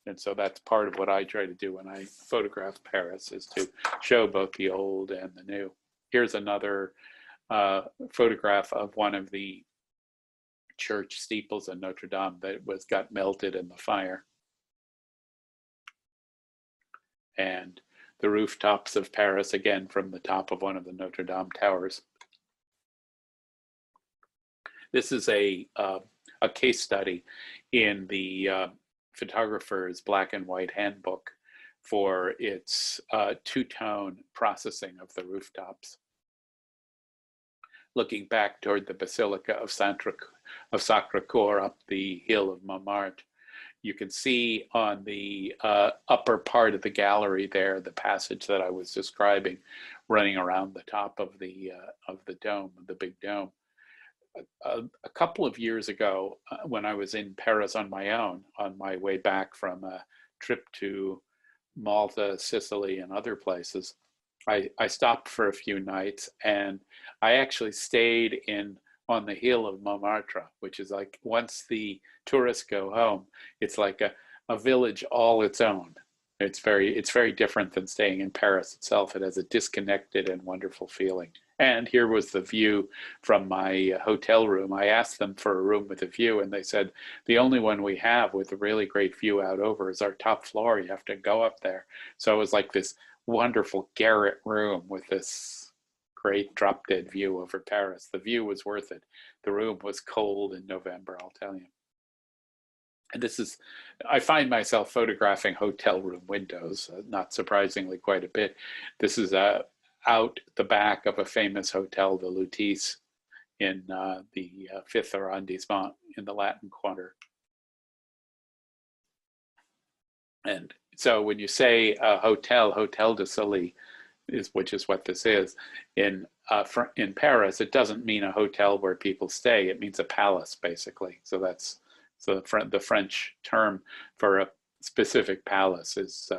[SPEAKER 3] And so that's part of what I try to do when I photograph Paris, is to show both the old and the new. Here's another photograph of one of the church steeples in Notre Dame that got melted in the fire. And the rooftops of Paris, again, from the top of one of the Notre Dame towers. This is a case study in the photographer's black and white handbook for its two-tone processing of the rooftops. Looking back toward the Basilica of Sacré-Cœur up the hill of Montmartre, you can see on the upper part of the gallery there, the passage that I was describing, running around the top of the dome, the big dome. A couple of years ago, when I was in Paris on my own, on my way back from a trip to Malta, Sicily, and other places, I stopped for a few nights, and I actually stayed on the hill of Montmartre, which is like, once the tourists go home, it's like a village all its own. It's very different than staying in Paris itself. It has a disconnected and wonderful feeling. And here was the view from my hotel room. I asked them for a room with a view, and they said, the only one we have with a really great view out over is our top floor. You have to go up there. So it was like this wonderful garret room with this great drop-dead view over Paris. The view was worth it. The room was cold in November, I'll tell you. And I find myself photographing hotel room windows, not surprisingly, quite a bit. This is out the back of a famous hotel, the Lutece, in the 5th arrondissement in the Latin Quarter. And so when you say Hotel de Soleil, which is what this is, in Paris, it doesn't mean a hotel where people stay. It means a palace, basically. So that's the French term for a specific palace is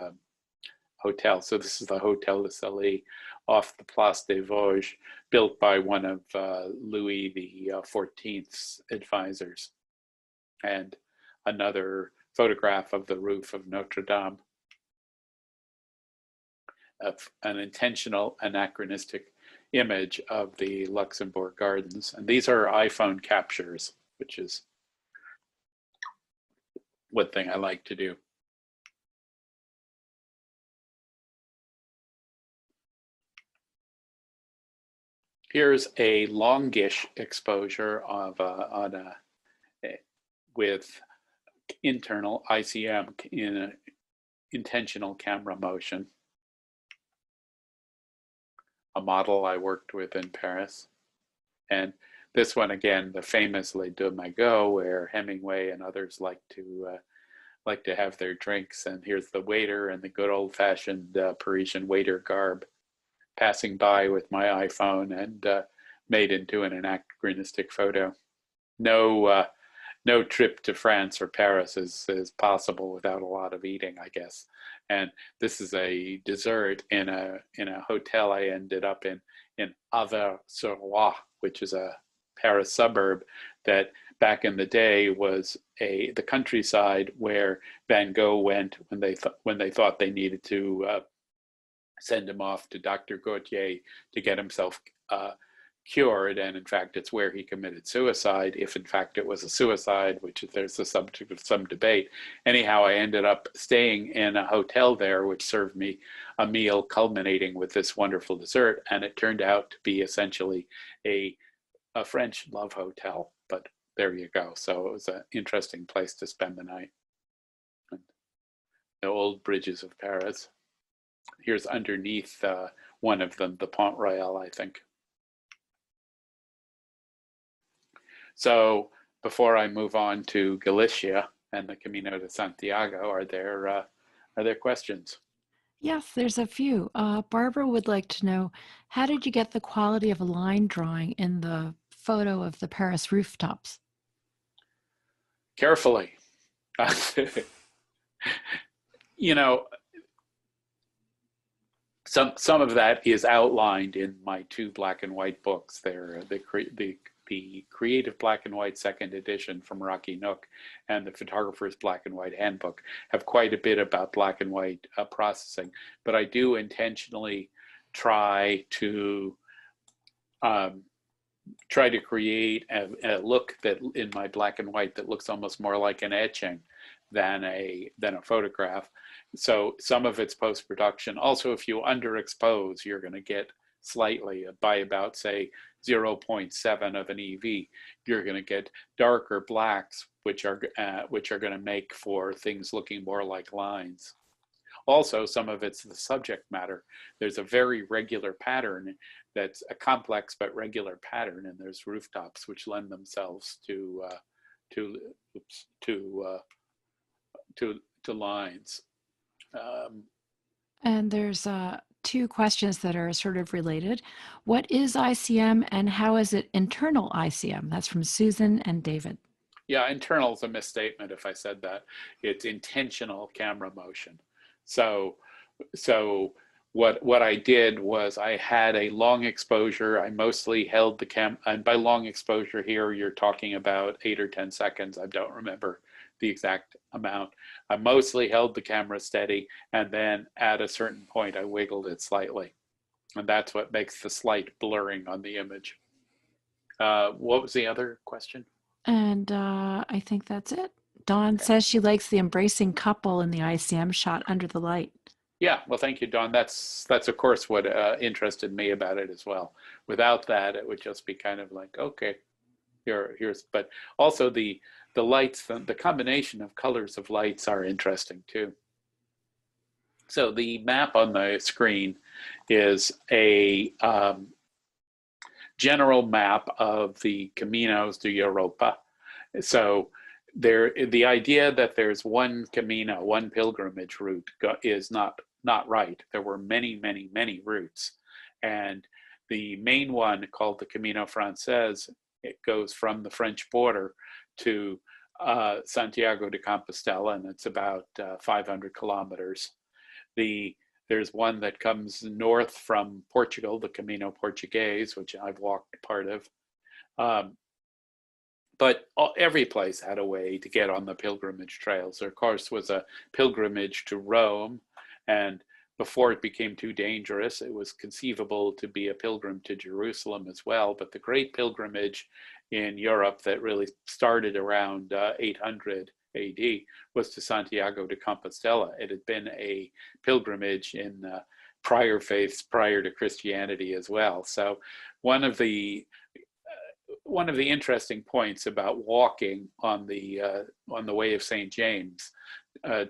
[SPEAKER 3] hotel. So this is the Hotel de Soleil off the Place des Vosges, built by one of Louis XIV's advisors. And another photograph of the roof of Notre Dame, of an intentional anachronistic image of the Luxembourg Gardens. And these are iPhone captures, which is one thing I like to do. Here's a longish exposure of with internal ICM in intentional camera motion. A model I worked with in Paris. And this one, again, the famous Les Deux Magots, where Hemingway and others like to have their drinks. And here's the waiter in the good old-fashioned Parisian waiter garb, passing by with my iPhone and made into an anachronistic photo. No trip to France or Paris is possible without a lot of eating, I guess. And this is a dessert in a hotel I ended up in Auvers-sur-Oise, which is a Paris suburb that back in the day was the countryside where Van Gogh went when they thought they needed to send him off to Dr. Gautier to get himself cured, and in fact it's where he committed suicide, if in fact it was a suicide, which there's the subject of some debate. Anyhow, I ended up staying in a hotel there which served me a meal culminating with this wonderful dessert, and it turned out to be essentially a French love hotel, but there you go. So it was an interesting place to spend the night. And the old bridges of Paris. Here's underneath one of them, the Pont Royal, I think. So before I move on to Galicia and the Camino de Santiago, are there questions?
[SPEAKER 2] Yes, there's a few. Barbara would like to know, how did you get the quality of a line drawing in the photo of the Paris rooftops?
[SPEAKER 3] Carefully. You know, some of that is outlined in my two black and white books. They're the Creative Black and White second edition from Rocky Nook and the Photographer's Black and White Handbook have quite a bit about black and white processing. But I do intentionally try to create a look that in my black and white that looks almost more like an etching than a photograph. So some of it's post-production. Also, if you underexpose, you're going to get slightly, by about say 0.7 of an EV, you're going to get darker blacks, which are going to make for things looking more like lines. Also, some of it's the subject matter. There's a very regular pattern that's a complex but regular pattern, and there's rooftops which lend themselves to lines.
[SPEAKER 2] And there's two questions that are sort of related. What is ICM and how is it internal ICM? That's from Susan and David.
[SPEAKER 3] Yeah, internal is a misstatement if I said that. It's intentional camera motion. So what I did was I had a long exposure. I mostly held the cam, and by long exposure here, you're talking about 8 or 10 seconds. I don't remember the exact amount. I mostly held the camera steady, and then at a certain point, I wiggled it slightly. And that's what makes the slight blurring on the image. What was the other question?
[SPEAKER 2] And I think that's it. Dawn says she likes the embracing couple in the ICM shot under the light.
[SPEAKER 3] Yeah, well, thank you, Dawn. That's of course what interested me about it as well. Without that, it would just be kind of like, okay, here's. But also the lights, the combination of colors of lights are interesting too. So the map on the screen is a general map of the Caminos de Europa. So the idea that there's one Camino, one pilgrimage route is not right. There were many routes. And the main one, called the Camino Frances, it goes from the French border to Santiago de Compostela, and it's about 500 kilometers. There's one that comes north from Portugal, the Camino Portuguese, which I've walked part of. But every place had a way to get on the pilgrimage trails. There, of course, was a pilgrimage to Rome, and before it became too dangerous, it was conceivable to be a pilgrim to Jerusalem as well. But the great pilgrimage in Europe that really started around 800 AD was to Santiago de Compostela. It had been a pilgrimage in prior faiths prior to Christianity as well. So one of the interesting points about walking on the way of St. James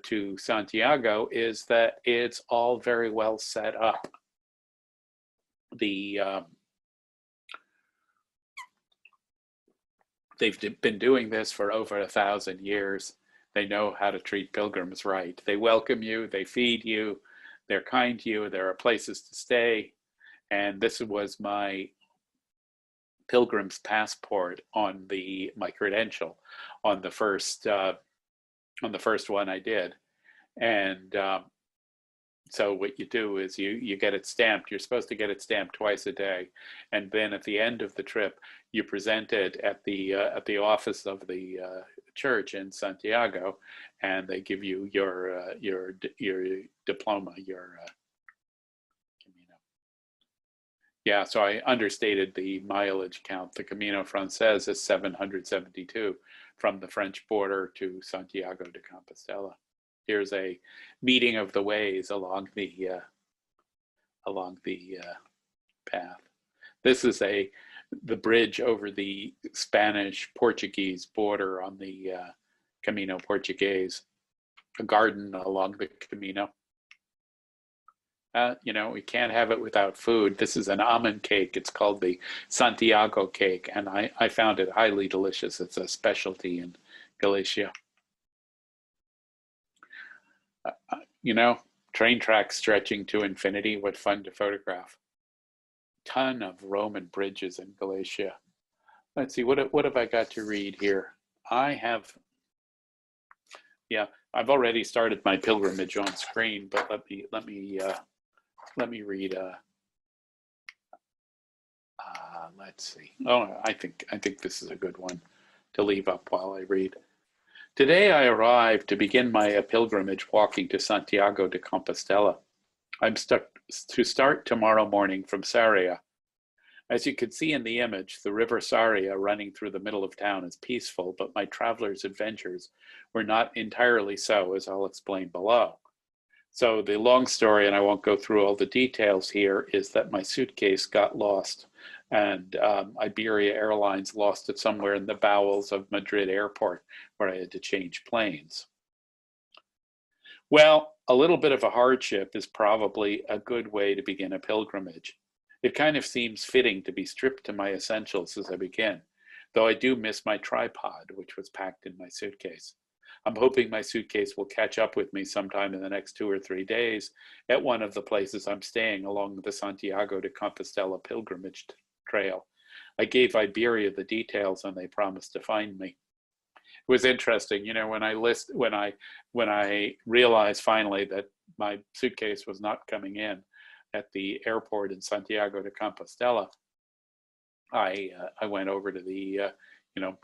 [SPEAKER 3] to Santiago is that it's all very well set up. They've been doing this for over 1,000 years. They know how to treat pilgrims right. They welcome you, they feed you, they're kind to you, there are places to stay. And this was my pilgrim's passport on my credential on the first one I did. And so what you do is you get it stamped. You're supposed to get it stamped twice a day, and then at the end of the trip, you present it at the office of the church in Santiago, and they give you your diploma, your Camino. Yeah, so I understated the mileage count. The Camino Frances is 772 from the French border to Santiago de Compostela. Here's a meeting of the ways along the path. This is a the bridge over the Spanish-Portuguese border on the Camino Portuguese, a garden along the Camino. You know, we can't have it without food. This is an almond cake. It's called the Santiago cake, and I found it highly delicious. It's a specialty in Galicia. You know, train tracks stretching to infinity. What fun to photograph. Ton of Roman bridges in Galicia. Let's see, what have I got to read here? I have, yeah, I've already started my pilgrimage on screen, but let me read. Let's see. Oh, I think this is a good one to leave up while I read. Today I arrived to begin my pilgrimage walking to Santiago de Compostela. I'm stuck to start tomorrow morning from Sarria. As you can see in the image, the river Sarria running through the middle of town is peaceful, but my traveler's adventures were not entirely so, as I'll explain below. So the long story, and I won't go through all the details here, is that my suitcase got lost, and Iberia Airlines lost it somewhere in the bowels of Madrid airport, where I had to change planes. Well, a little bit of a hardship is probably a good way to begin a pilgrimage. It kind of seems fitting to be stripped to my essentials as I begin, though I do miss my tripod, which was packed in my suitcase. I'm hoping my suitcase will catch up with me sometime in the next 2 or 3 days at one of the places I'm staying along the Santiago de Compostela pilgrimage trail. I gave Iberia the details and they promised to find me. It was interesting, you know, when I realized finally that my suitcase was not coming in at the airport in Santiago de Compostela, I went over to the, you know,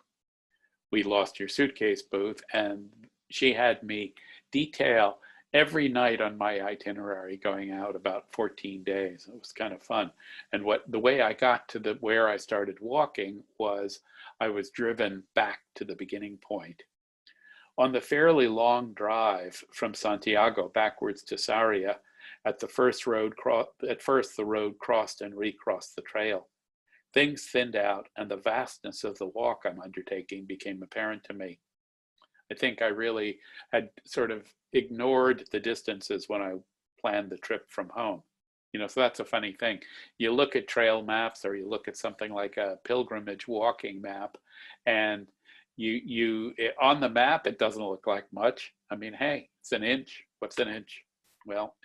[SPEAKER 3] we lost your suitcase booth, and she had me detail every night on my itinerary going out about 14 days. It was kind of fun. And the way I got to where I started walking was I was driven back to the beginning point. On the fairly long drive from Santiago backwards to Sarria, at first the road crossed and recrossed the trail. Things thinned out, and the vastness of the walk I'm undertaking became apparent to me. I think I really had sort of ignored the distances when I planned the trip from home. You know, so that's a funny thing. You look at trail maps, or you look at something like a pilgrimage walking map, and on the map, it doesn't look like much. I mean, hey, it's an inch. What's an inch? Well,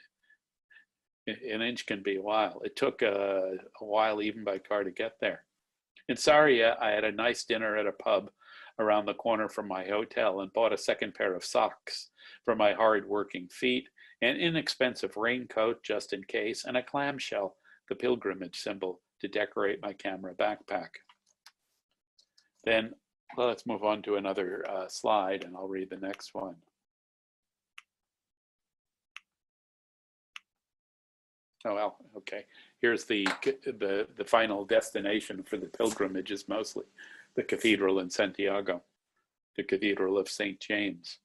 [SPEAKER 3] an inch can be a while. It took a while even by car to get there. In Sarria, I had a nice dinner at a pub around the corner from my hotel and bought a second pair of socks for my hard-working feet, an inexpensive raincoat just in case, and a clamshell, the pilgrimage symbol, to decorate my camera backpack. Then let's move on to another slide, and I'll read the next one. Oh, well, okay. Here's the final destination for the pilgrimage is mostly the cathedral in Santiago, the Cathedral of St. James.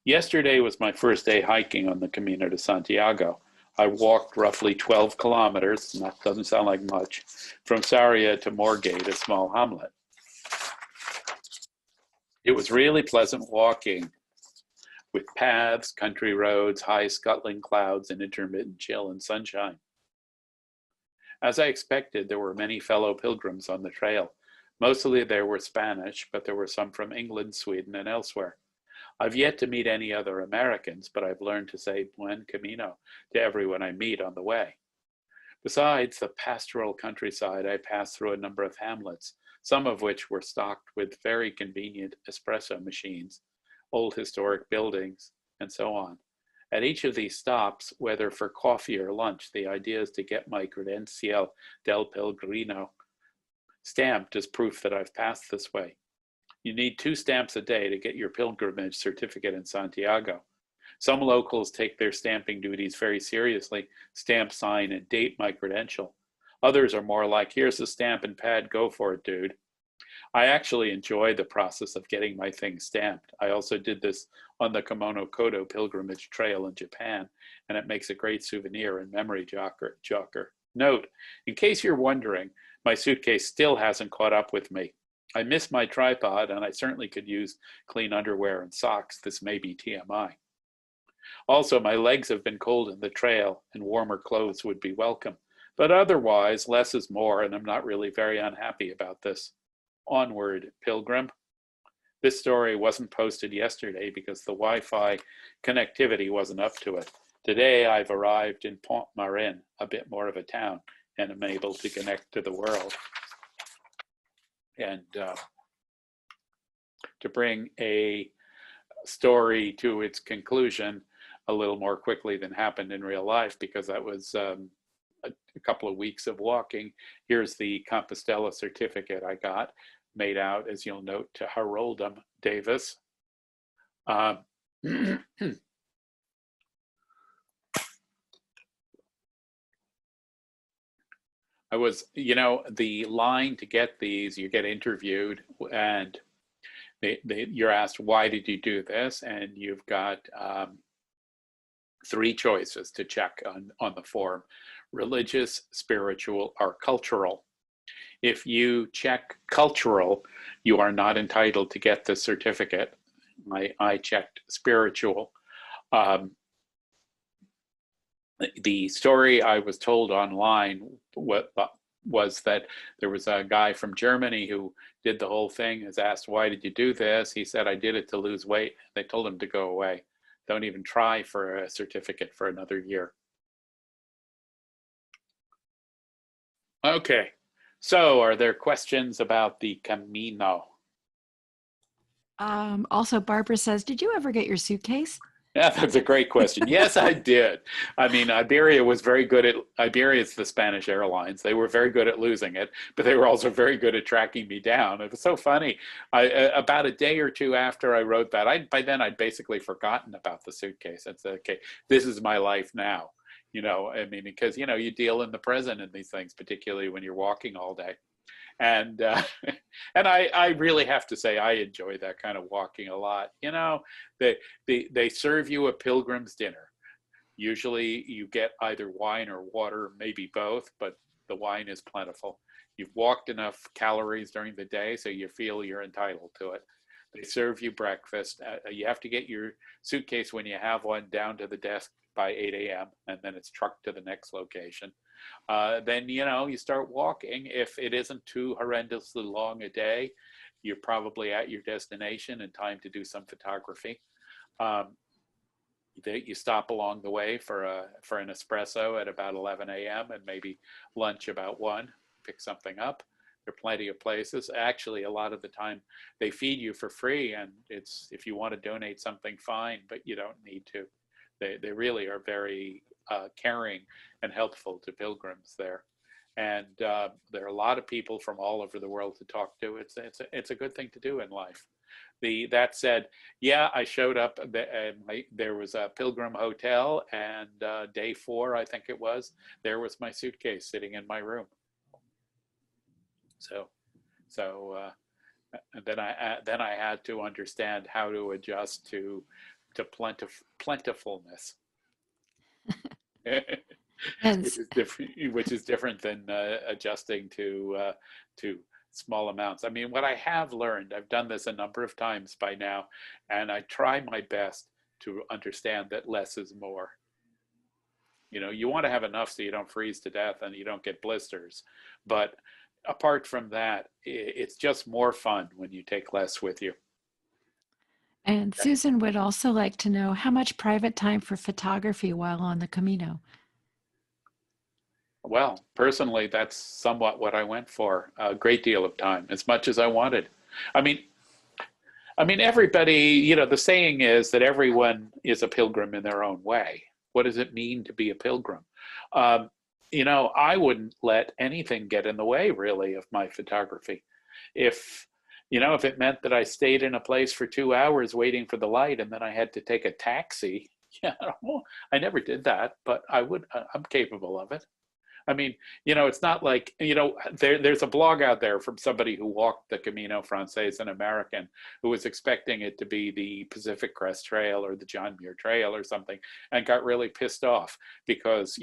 [SPEAKER 3] Yesterday was my first day hiking on the Camino de Santiago. I walked roughly 12 kilometers, and that doesn't sound like much, from Sarria to Moorgate, a small hamlet. It was really pleasant walking, with paths, country roads, high scuttling clouds, and intermittent chill and sunshine. As I expected, there were many fellow pilgrims on the trail. Mostly they were Spanish, but there were some from England, Sweden, and elsewhere. I've yet to meet any other Americans, but I've learned to say Buen Camino to everyone I meet on the way. Besides the pastoral countryside, I passed through a number of hamlets, some of which were stocked with very convenient espresso machines, old historic buildings, and so on. At each of these stops, whether for coffee or lunch, the idea is to get my credencial del Pellegrino stamped as proof that I've passed this way. You need 2 stamps a day to get your pilgrimage certificate in Santiago. Some locals take their stamping duties very seriously, stamp, sign, and date my credential. Others are more like, here's a stamp and pad, go for it, dude. I actually enjoy the process of getting my things stamped. I also did this on the Kumanokodo pilgrimage trail in Japan, and it makes a great souvenir and memory jogger. Note, in case you're wondering, My suitcase still hasn't caught up with me. I miss my tripod, and I certainly could use clean underwear and socks. This may be TMI. Also, my legs have been cold in the trail, and warmer clothes would be welcome. But otherwise, less is more, and I'm not really very unhappy about this. Onward, Pilgrim. This story wasn't posted yesterday because the Wi-Fi connectivity wasn't up to it. Today, I've arrived in Pont-Marin, a bit more of a town, and am able to connect to the world. And to bring a story to its conclusion a little more quickly than happened in real life, because that was a couple of weeks of walking. Here's the Compostela certificate I got, made out, as you'll note, to Haroldum Davis. I was, the line to get these, you get interviewed, and you're asked, why did you do this? And you've got 3 choices to check on the form: religious, spiritual, or cultural. If you check cultural, you are not entitled to get the certificate. I checked spiritual. The story I was told online was that there was a guy from Germany who did the whole thing, is asked, why did you do this? He said, I did it to lose weight. They told him to go away. Don't even try for a certificate for another year. Okay, so are there questions about the Camino?
[SPEAKER 2] Also, Barbara says, did you ever get your suitcase?
[SPEAKER 3] Yeah, that's a great question. Yes, I did. I mean, Iberia was very good at, Iberia's the Spanish Airlines. They were very good at losing it, but they were also very good at tracking me down. It was so funny. About a day or two after I wrote that, by then I'd basically forgotten about the suitcase. I said, okay, this is my life now. I mean, because, you deal in the present in these things, particularly when you're walking all day. And and I really have to say I enjoy that kind of walking a lot. They serve you a pilgrim's dinner. Usually you get either wine or water, maybe both, but the wine is plentiful. You've walked enough calories during the day, so you feel you're entitled to it. They serve you breakfast. You have to get your suitcase, when you have one, down to the desk by 8 a.m. and then it's trucked to the next location. Then, you start walking. If it isn't too horrendously long a day, you're probably at your destination in time to do some photography. You stop along the way for an espresso at about 11 a.m. and maybe lunch about 1, pick something up. There are plenty of places. Actually, a lot of the time they feed you for free, and it's, if you want to donate something, fine, but you don't need to. They really are very caring and helpful to pilgrims there. And there are a lot of people from all over the world to talk to. It's a good thing to do in life. That said, yeah, I showed up. There was a Pilgrim hotel, and day 4, I think it was, there was my suitcase sitting in my room. So then I had to understand how to adjust to plentifulness. which is different than adjusting to small amounts. I mean, what I have learned, I've done this a number of times by now, and I try my best to understand that less is more. You want to have enough so you don't freeze to death and you don't get blisters, but apart from that, it's just more fun when you take less with you.
[SPEAKER 2] And Susan would also like to know how much private time for photography while on the Camino.
[SPEAKER 3] Well, personally, that's somewhat what I went for. A great deal of time, as much as I wanted. I mean, everybody, the saying is that everyone is a pilgrim in their own way. What does it mean to be a pilgrim? I wouldn't let anything get in the way, really, of my photography. If it meant that I stayed in a place for 2 hours waiting for the light and then I had to take a taxi, I never did that, but I'm capable of it. I mean, it's not like, there's a blog out there from somebody who walked the Camino Frances, an American, who was expecting it to be the Pacific Crest Trail or the John Muir Trail or something, and got really pissed off because,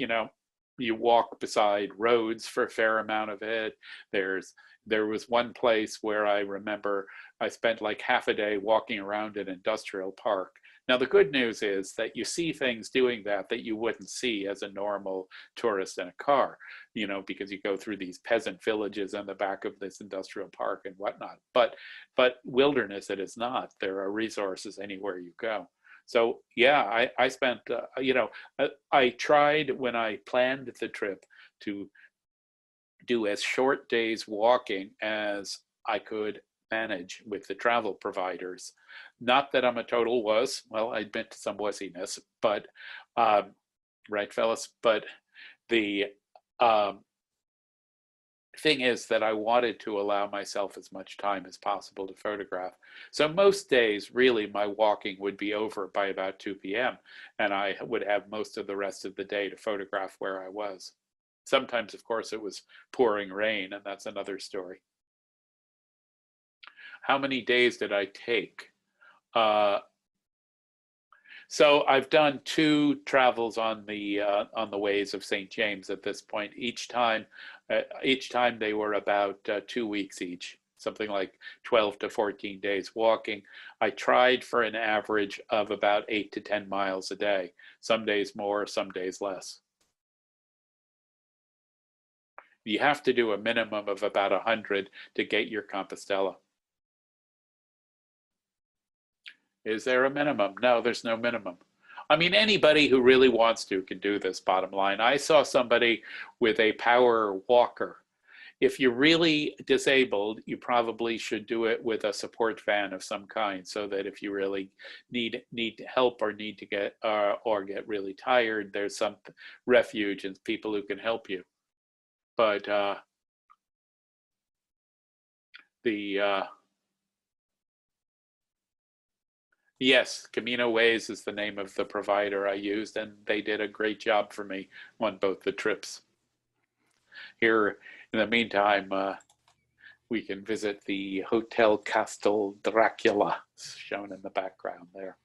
[SPEAKER 3] you walk beside roads for a fair amount of it. There was one place where I remember I spent like half a day walking around an industrial park. Now, the good news is that you see things doing that you wouldn't see as a normal tourist in a car, you know, because you go through these peasant villages in the back of this industrial park and whatnot. But wilderness, it is not. There are resources anywhere you go. So yeah, I spent, I tried when I planned the trip to do as short days walking as I could manage with the travel providers. Not that I'm a total wuss. Well, I admit to some wussiness, but right, fellas. But the um, thing is that I wanted to allow myself as much time as possible to photograph. So most days, really, my walking would be over by about 2 p.m. and I would have most of the rest of the day to photograph where I was. Sometimes, of course, it was pouring rain, and that's another story. How many days did I take? So I've done 2 travels on the ways of St. James at this point. Each time they were about 2 weeks each, something like 12 to 14 days walking. I tried for an average of about 8 to 10 miles a day. Some days more, some days less. You have to do a minimum of about 100 to get your Compostela. Is there a minimum? No, there's no minimum. I mean, anybody who really wants to can do this, bottom line. I saw somebody with a power walker. If you're really disabled, you probably should do it with a support van of some kind, so that if you really need help or need to get really tired, there's some refuge and people who can help you. But yes, Camino Ways is the name of the provider I used, and they did a great job for me on both the trips. Here, in the meantime, we can visit the Hotel Castel Dracula, shown in the background there.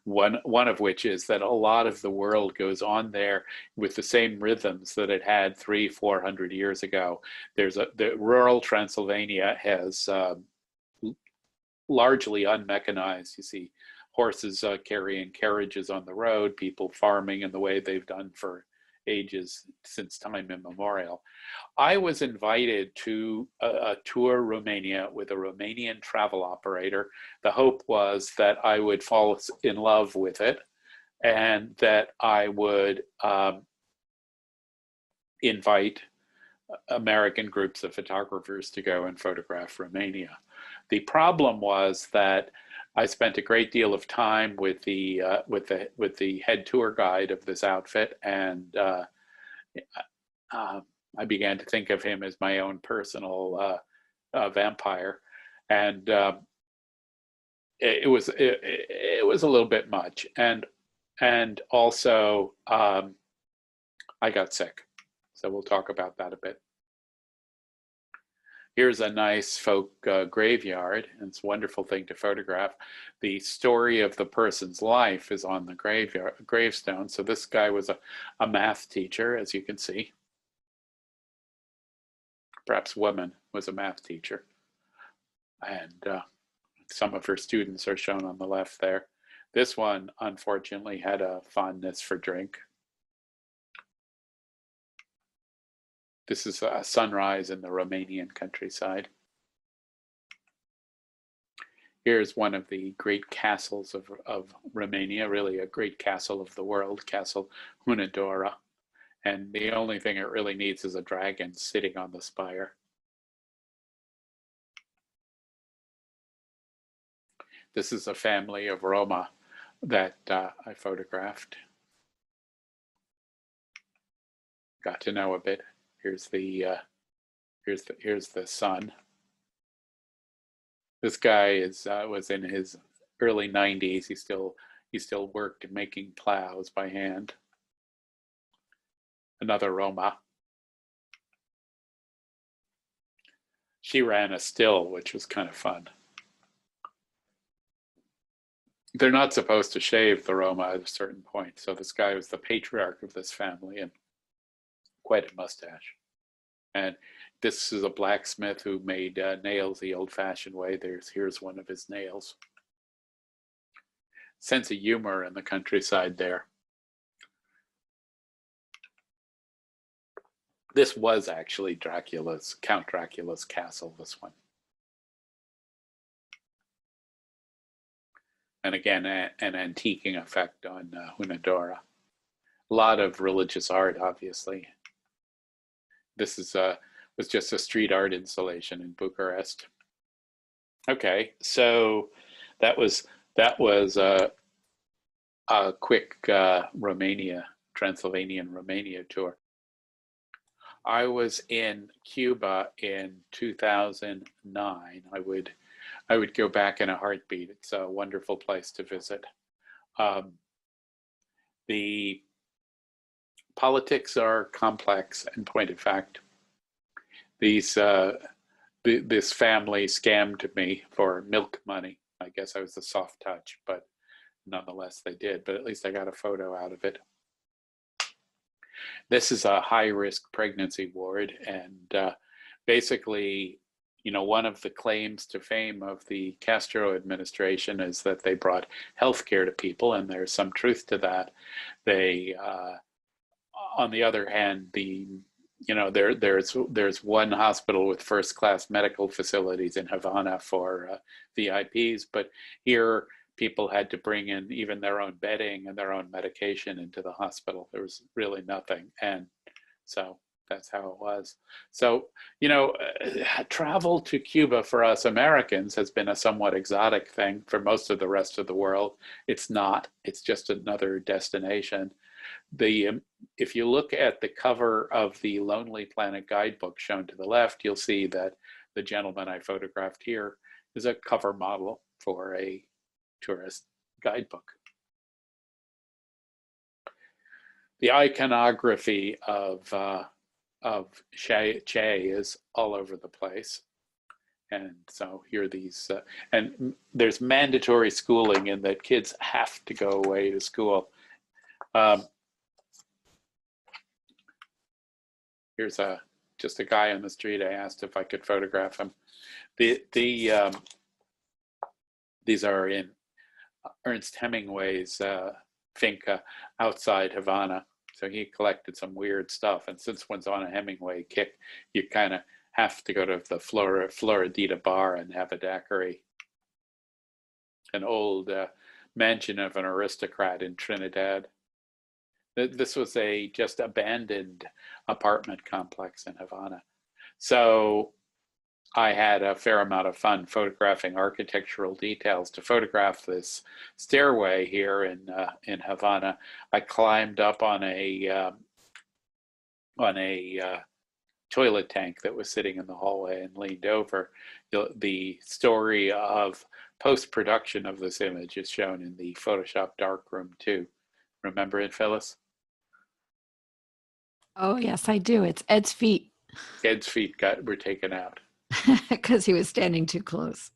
[SPEAKER 3] One of which is that a lot of the world goes on there with the same rhythms that it had 300-400 years ago. The rural Transylvania has largely unmechanized. You see horses carrying carriages on the road, people farming in the way they've done for ages since time immemorial. I was invited to tour Romania with a Romanian travel operator. The hope was that I would fall in love with it and that I would invite American groups of photographers to go and photograph Romania. The problem was that I spent a great deal of time with the head tour guide of this outfit, and I began to think of him as my own personal vampire, and it was a little bit much, and also I got sick, so we'll talk about that a bit. Here's a nice folk graveyard. It's a wonderful thing to photograph. The story of the person's life is on the gravestone. So this guy was a math teacher, as you can see. Perhaps woman was a math teacher. And some of her students are shown on the left there. This one, unfortunately, had a fondness for drink. This is a sunrise in the Romanian countryside. Here's one of the great castles of Romania, really a great castle of the world, Castle Hunedoara. And the only thing it really needs is a dragon sitting on the spire. This is a family of Roma that I photographed. Got to know a bit. Here's the son. This guy was in his early 90s. He still worked making plows by hand. Another Roma. She ran a still, which was kind of fun. they're not supposed to shave the Roma at a certain point. So this guy was the patriarch of this family and quite a mustache. And this is a blacksmith who made nails the old-fashioned way. Here's one of his nails. Sense of humor in the countryside there. This was actually Count Dracula's castle, this one. And again, an antiquing effect on Hunadora. A lot of religious art, obviously. This was just a street art installation in Bucharest. Okay, so that was a quick Transylvanian Romania tour. I was in Cuba in 2009. I would go back in a heartbeat. It's a wonderful place to visit. The politics are complex, in point of fact. This family scammed me for milk money. I guess I was a soft touch, but nonetheless they did. But at least I got a photo out of it. This is a high-risk pregnancy ward, and basically, you know, one of the claims to fame of the Castro administration is that they brought healthcare to people, and there's some truth to that. They, on the other hand, there's one hospital with first-class medical facilities in Havana for VIPs, but here people had to bring in even their own bedding and their own medication into the hospital. There was really nothing, and so that's how it was. So, you know, travel to Cuba for us Americans has been a somewhat exotic thing. For most of the rest of the world, it's not. It's just another destination. If you look at the cover of the Lonely Planet guidebook shown to the left, you'll see that the gentleman I photographed here is a cover model for a tourist guidebook. The iconography of Che is all over the place. And so here are these, and there's mandatory schooling in that kids have to go away to school. Here's just a guy on the street. I asked if I could photograph him. These are in Ernest Hemingway's finca outside Havana. So he collected some weird stuff. And since one's on a Hemingway kick, you kind of have to go to the Floridita bar and have a daiquiri. An old mansion of an aristocrat in Trinidad. This was a just abandoned apartment complex in Havana. So I had a fair amount of fun photographing architectural details. To photograph this stairway here in Havana, I climbed up on a toilet tank that was sitting in the hallway and leaned over. The story of post-production of this image is shown in the Photoshop darkroom too. Remember it, Phyllis?
[SPEAKER 2] Oh, yes, I do. It's Ed's feet.
[SPEAKER 3] Ed's feet were taken out.
[SPEAKER 2] Because he was standing too close.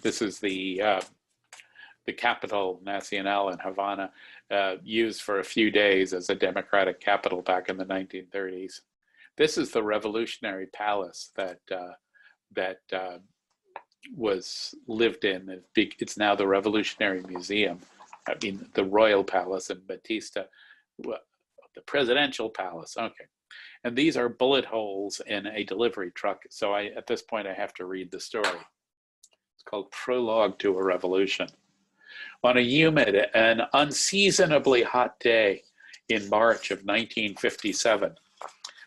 [SPEAKER 3] This is the Capital Nacional in Havana, used for a few days as a democratic capital back in the 1930s. This is the Revolutionary Palace that was lived in. It's now the Revolutionary Museum. I mean, the Royal Palace in Batista, the Presidential Palace. Okay. And these are bullet holes in a delivery truck. So at this point, I have to read the story. It's called Prologue to a Revolution. On a humid and unseasonably hot day in March of 1957,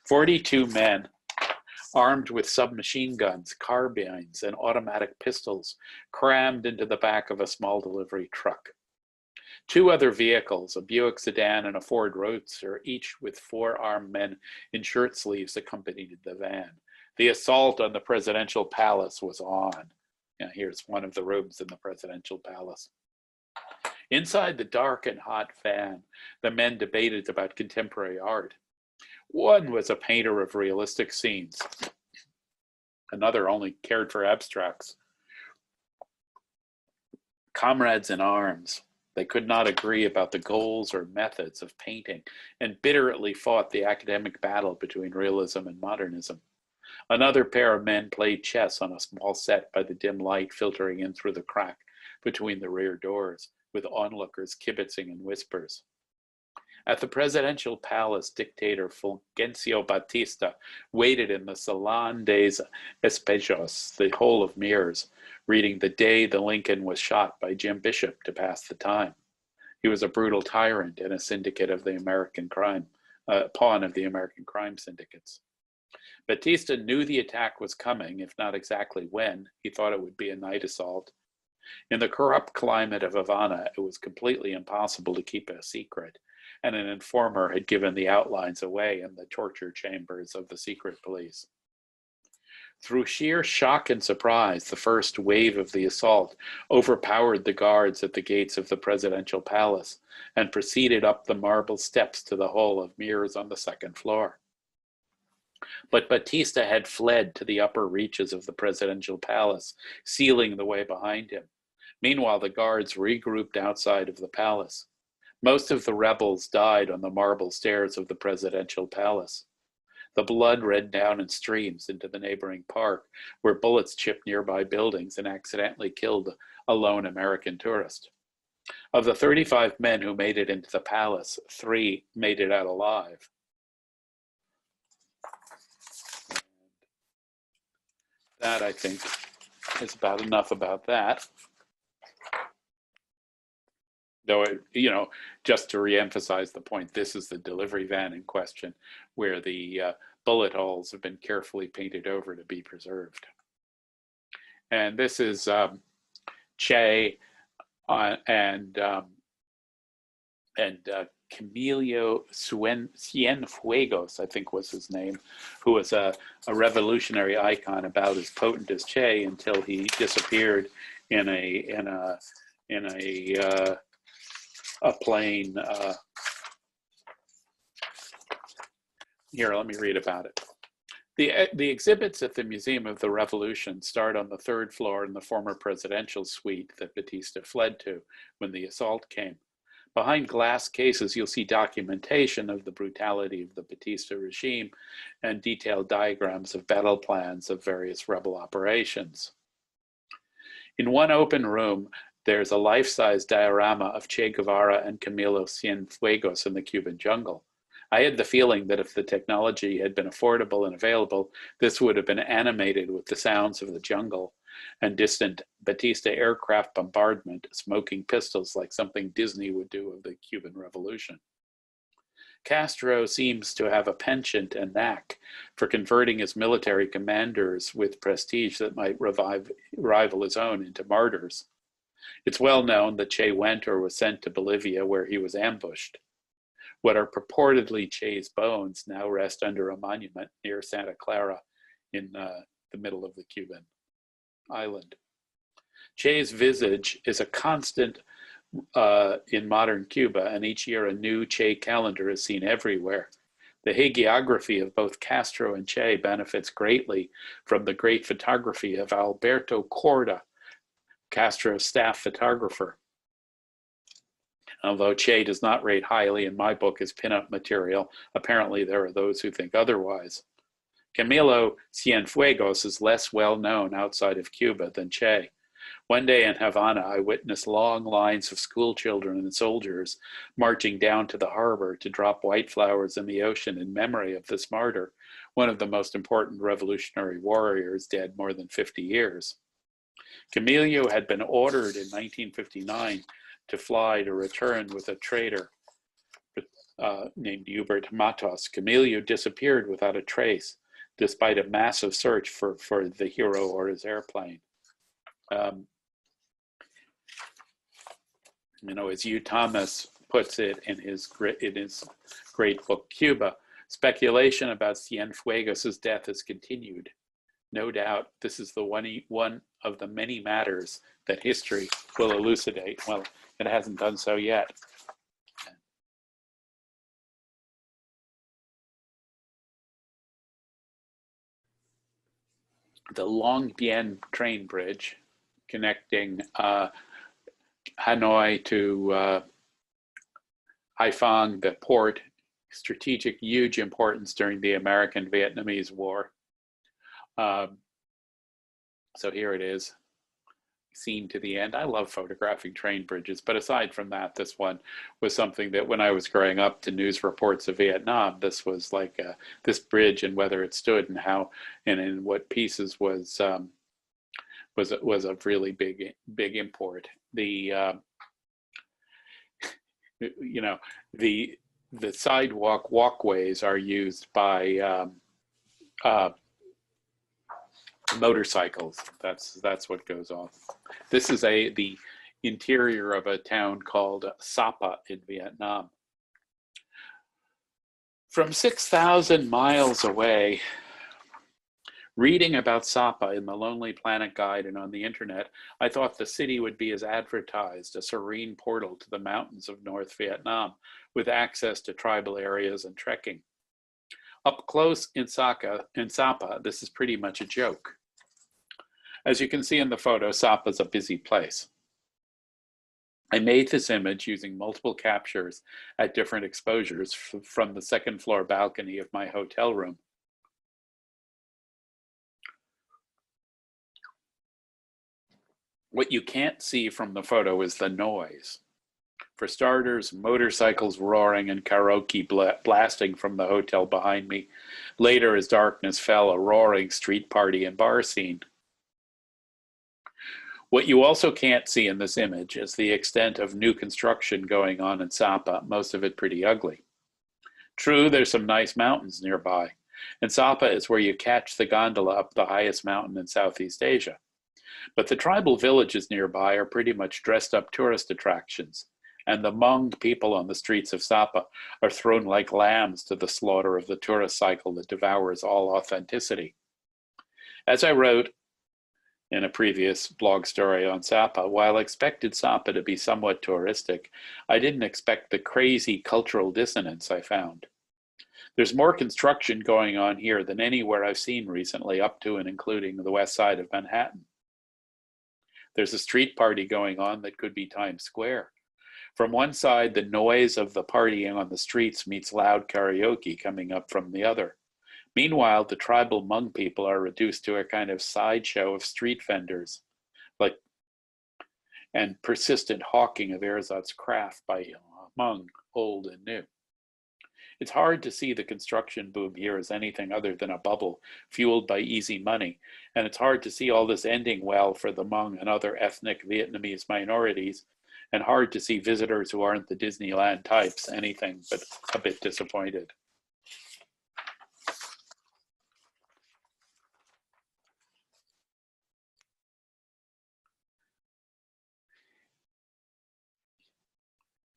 [SPEAKER 3] 42 men armed with submachine guns, carbines, and automatic pistols crammed into the back of a small delivery truck. Two other vehicles, a Buick sedan and a Ford Roadster, each with 4 armed men in shirt sleeves, accompanied the van. The assault on the presidential palace was on. Now, here's one of the rooms in the presidential palace. Inside the dark and hot van, the men debated about contemporary art. One was a painter of realistic scenes. Another only cared for abstracts. Comrades in arms, they could not agree about the goals or methods of painting and bitterly fought the academic battle between realism and modernism. Another pair of men played chess on a small set by the dim light filtering in through the crack between the rear doors, with onlookers kibitzing in whispers. At the presidential palace, dictator Fulgencio Batista waited in the Salon des Espejos, the Hole of Mirrors, reading The Day the Lincoln Was Shot by Jim Bishop to pass the time. He was a brutal tyrant and a syndicate of the American crime, pawn of the American crime syndicates. Batista knew the attack was coming, if not exactly when. He thought it would be a night assault. In the corrupt climate of Havana, it was completely impossible to keep it a secret, and an informer had given the outlines away in the torture chambers of the secret police. Through sheer shock and surprise, the first wave of the assault overpowered the guards at the gates of the presidential palace and proceeded up the marble steps to the Hall of Mirrors on the second floor. But Batista had fled to the upper reaches of the presidential palace, sealing the way behind him. Meanwhile, the guards regrouped outside of the palace. Most of the rebels died on the marble stairs of the presidential palace. The blood ran down in streams into the neighboring park, where bullets chipped nearby buildings and accidentally killed a lone American tourist. Of the 35 men who made it into the palace, 3 made it out alive. That, I think, is about enough about that. Though, just to reemphasize the point, this is the delivery van in question, where the bullet holes have been carefully painted over to be preserved. And this is Che and Camilo Cienfuegos, I think was his name, who was a revolutionary icon about as potent as Che until he disappeared in a plane. Here, let me read about it. The exhibits at the Museum of the Revolution start on the 3rd floor in the former presidential suite that Batista fled to when the assault came. Behind glass cases, you'll see documentation of the brutality of the Batista regime and detailed diagrams of battle plans of various rebel operations. In one open room, there's a life-size diorama of Che Guevara and Camilo Cienfuegos in the Cuban jungle. I had the feeling that if the technology had been affordable and available, this would have been animated with the sounds of the jungle and distant Batista aircraft bombardment, smoking pistols like something Disney would do of the Cuban Revolution. Castro seems to have a penchant and knack for converting his military commanders with prestige that might rival his own into martyrs. It's well known that Che went or was sent to Bolivia, where he was ambushed. What are purportedly Che's bones now rest under a monument near Santa Clara in the middle of the Cuban island. Che's visage is a constant in modern Cuba, and each year a new Che calendar is seen everywhere. The hagiography of both Castro and Che benefits greatly from the great photography of Alberto Corda, Castro's staff photographer. Although Che does not rate highly in my book as pinup material, apparently there are those who think otherwise. Camilo Cienfuegos is less well known outside of Cuba than Che. One day in Havana, I witnessed long lines of school children and soldiers marching down to the harbor to drop white flowers in the ocean in memory of this martyr, one of the most important revolutionary warriors dead more than 50 years. Camilo had been ordered in 1959 to fly to return with a traitor named Hubert Matos. Camilo disappeared without a trace, despite a massive search for the hero or his airplane. As Hugh Thomas puts it in his great book, Cuba, speculation about Cienfuegos' death has continued. No doubt this is the one of the many matters that history will elucidate. Well, it hasn't done so yet. The Long Bien train bridge connecting Hanoi to Haiphong, the port, strategic, huge importance during the American-Vietnamese War. So here it is, seen to the end. I love photographing train bridges, but aside from that, this one was something that when I was growing up to news reports of Vietnam, this was like this bridge and whether it stood and how and in what pieces was a really big import. The you know, the sidewalk walkways are used by motorcycles. That's what goes on. This is the interior of a town called Sapa in Vietnam. From 6,000 miles away, reading about Sapa in the Lonely Planet Guide and on the internet, I thought the city would be as advertised, a serene portal to the mountains of North Vietnam with access to tribal areas and trekking. Up close in Sapa, this is pretty much a joke. As you can see in the photo, Sapa is a busy place. I made this image using multiple captures at different exposures from the second floor balcony of my hotel room. What you can't see from the photo is the noise. For starters, motorcycles roaring and karaoke blasting from the hotel behind me. Later, as darkness fell, a roaring street party and bar scene. What you also can't see in this image is the extent of new construction going on in Sapa, most of it pretty ugly. True, there's some nice mountains nearby, and Sapa is where you catch the gondola up the highest mountain in Southeast Asia. But the tribal villages nearby are pretty much dressed up tourist attractions, and the Hmong people on the streets of Sapa are thrown like lambs to the slaughter of the tourist cycle that devours all authenticity. As I wrote in a previous blog story on Sapa, while I expected Sapa to be somewhat touristic, I didn't expect the crazy cultural dissonance I found. There's more construction going on here than anywhere I've seen recently, up to and including the west side of Manhattan. There's a street party going on that could be Times Square. From one side, the noise of the partying on the streets meets loud karaoke coming up from the other. Meanwhile, the tribal Hmong people are reduced to a kind of sideshow of street vendors, and persistent hawking of ersatz craft by Hmong, old and new. It's hard to see the construction boom here as anything other than a bubble fueled by easy money, and it's hard to see all this ending well for the Hmong and other ethnic Vietnamese minorities, and hard to see visitors who aren't the Disneyland types anything but a bit disappointed.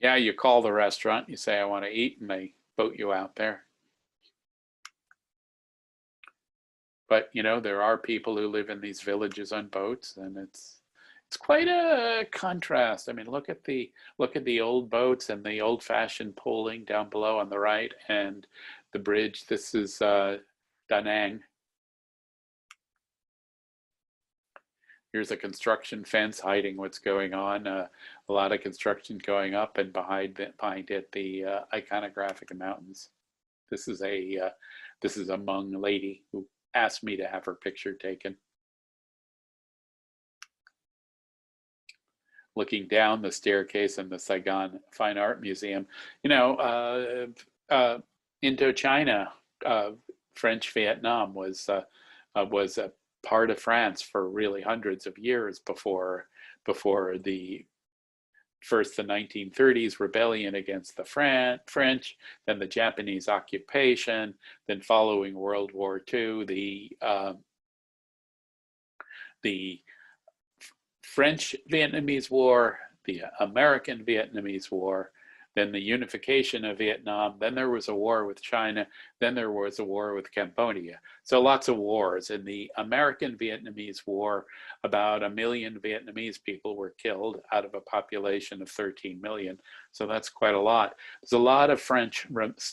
[SPEAKER 3] Yeah, you call the restaurant, you say, I want to eat, and they boat you out there. But, you know, there are people who live in these villages on boats, and it's quite a contrast. I mean, look at the old boats and the old-fashioned poling down below on the right, and the bridge. This is Da Nang. Here's a construction fence hiding what's going on. A lot of construction going up, and behind it, the iconographic mountains. This is a Hmong lady who asked me to have her picture taken. Looking down the staircase in the Saigon Fine Art Museum, you know, Indochina, French Vietnam was a part of France for really hundreds of years before the 1930s rebellion against the French, then the Japanese occupation, then following World War II, the French-Vietnamese War, the American-Vietnamese War, then the unification of Vietnam, then there was a war with China, then there was a war with Cambodia. So lots of wars. In the American-Vietnamese War, about 1 million Vietnamese people were killed out of a population of 13 million. So that's quite a lot. There's a lot of French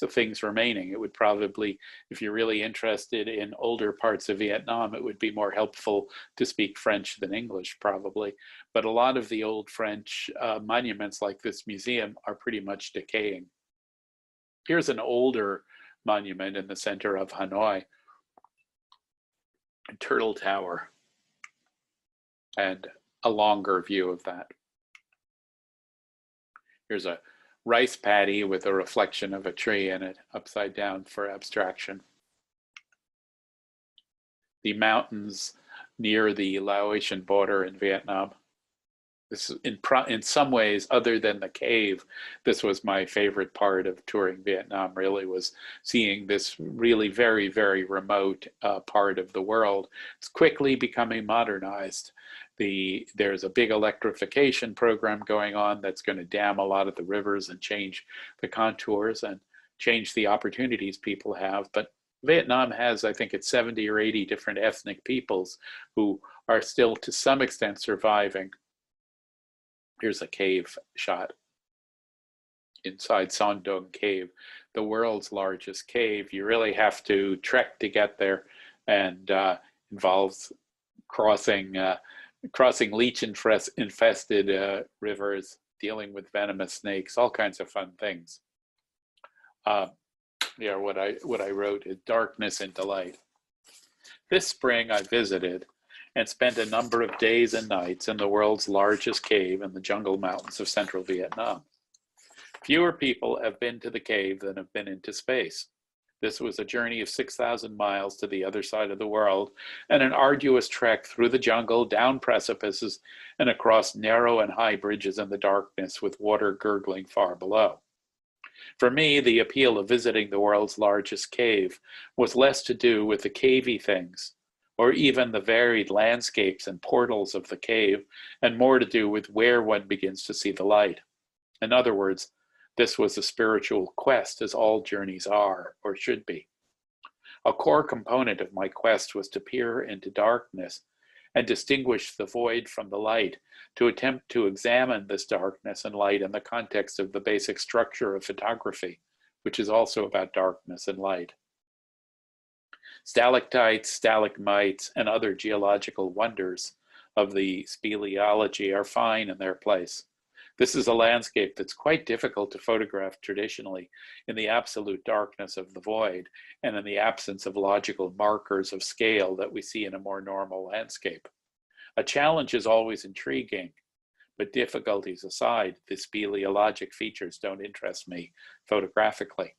[SPEAKER 3] things remaining. It would probably, if you're really interested in older parts of Vietnam, it would be more helpful to speak French than English, probably. But a lot of the old French monuments like this museum are pretty much decaying. Here's an older monument in the center of Hanoi, Turtle Tower, and a longer view of that. Here's a rice paddy with a reflection of a tree in it, upside down for abstraction. The mountains near the Laotian border in Vietnam. This is in some ways, other than the cave, this was my favorite part of touring Vietnam, really, was seeing this really very, very remote part of the world. It's quickly becoming modernized. There's a big electrification program going on that's going to dam a lot of the rivers and change the contours and change the opportunities people have. But Vietnam has, I think it's 70 or 80 different ethnic peoples who are still to some extent surviving. Here's a cave shot inside Son Doong Cave, the world's largest cave. You really have to trek to get there, and involves crossing leech-infested rivers, dealing with venomous snakes, all kinds of fun things. Yeah, what I wrote is darkness and delight. This spring I visited and spent a number of days and nights in the world's largest cave in the jungle mountains of central Vietnam. Fewer people have been to the cave than have been into space. This was a journey of 6,000 miles to the other side of the world, and an arduous trek through the jungle, down precipices, and across narrow and high bridges in the darkness with water gurgling far below. For me, the appeal of visiting the world's largest cave was less to do with the cavey things, or even the varied landscapes and portals of the cave, and more to do with where one begins to see the light. In other words, this was a spiritual quest, as all journeys are, or should be. A core component of my quest was to peer into darkness and distinguish the void from the light, to attempt to examine this darkness and light in the context of the basic structure of photography, which is also about darkness and light. Stalactites, stalagmites, and other geological wonders of the speleology are fine in their place. This is a landscape that's quite difficult to photograph traditionally in the absolute darkness of the void and in the absence of logical markers of scale that we see in a more normal landscape. A challenge is always intriguing, but difficulties aside, the speleologic features don't interest me photographically.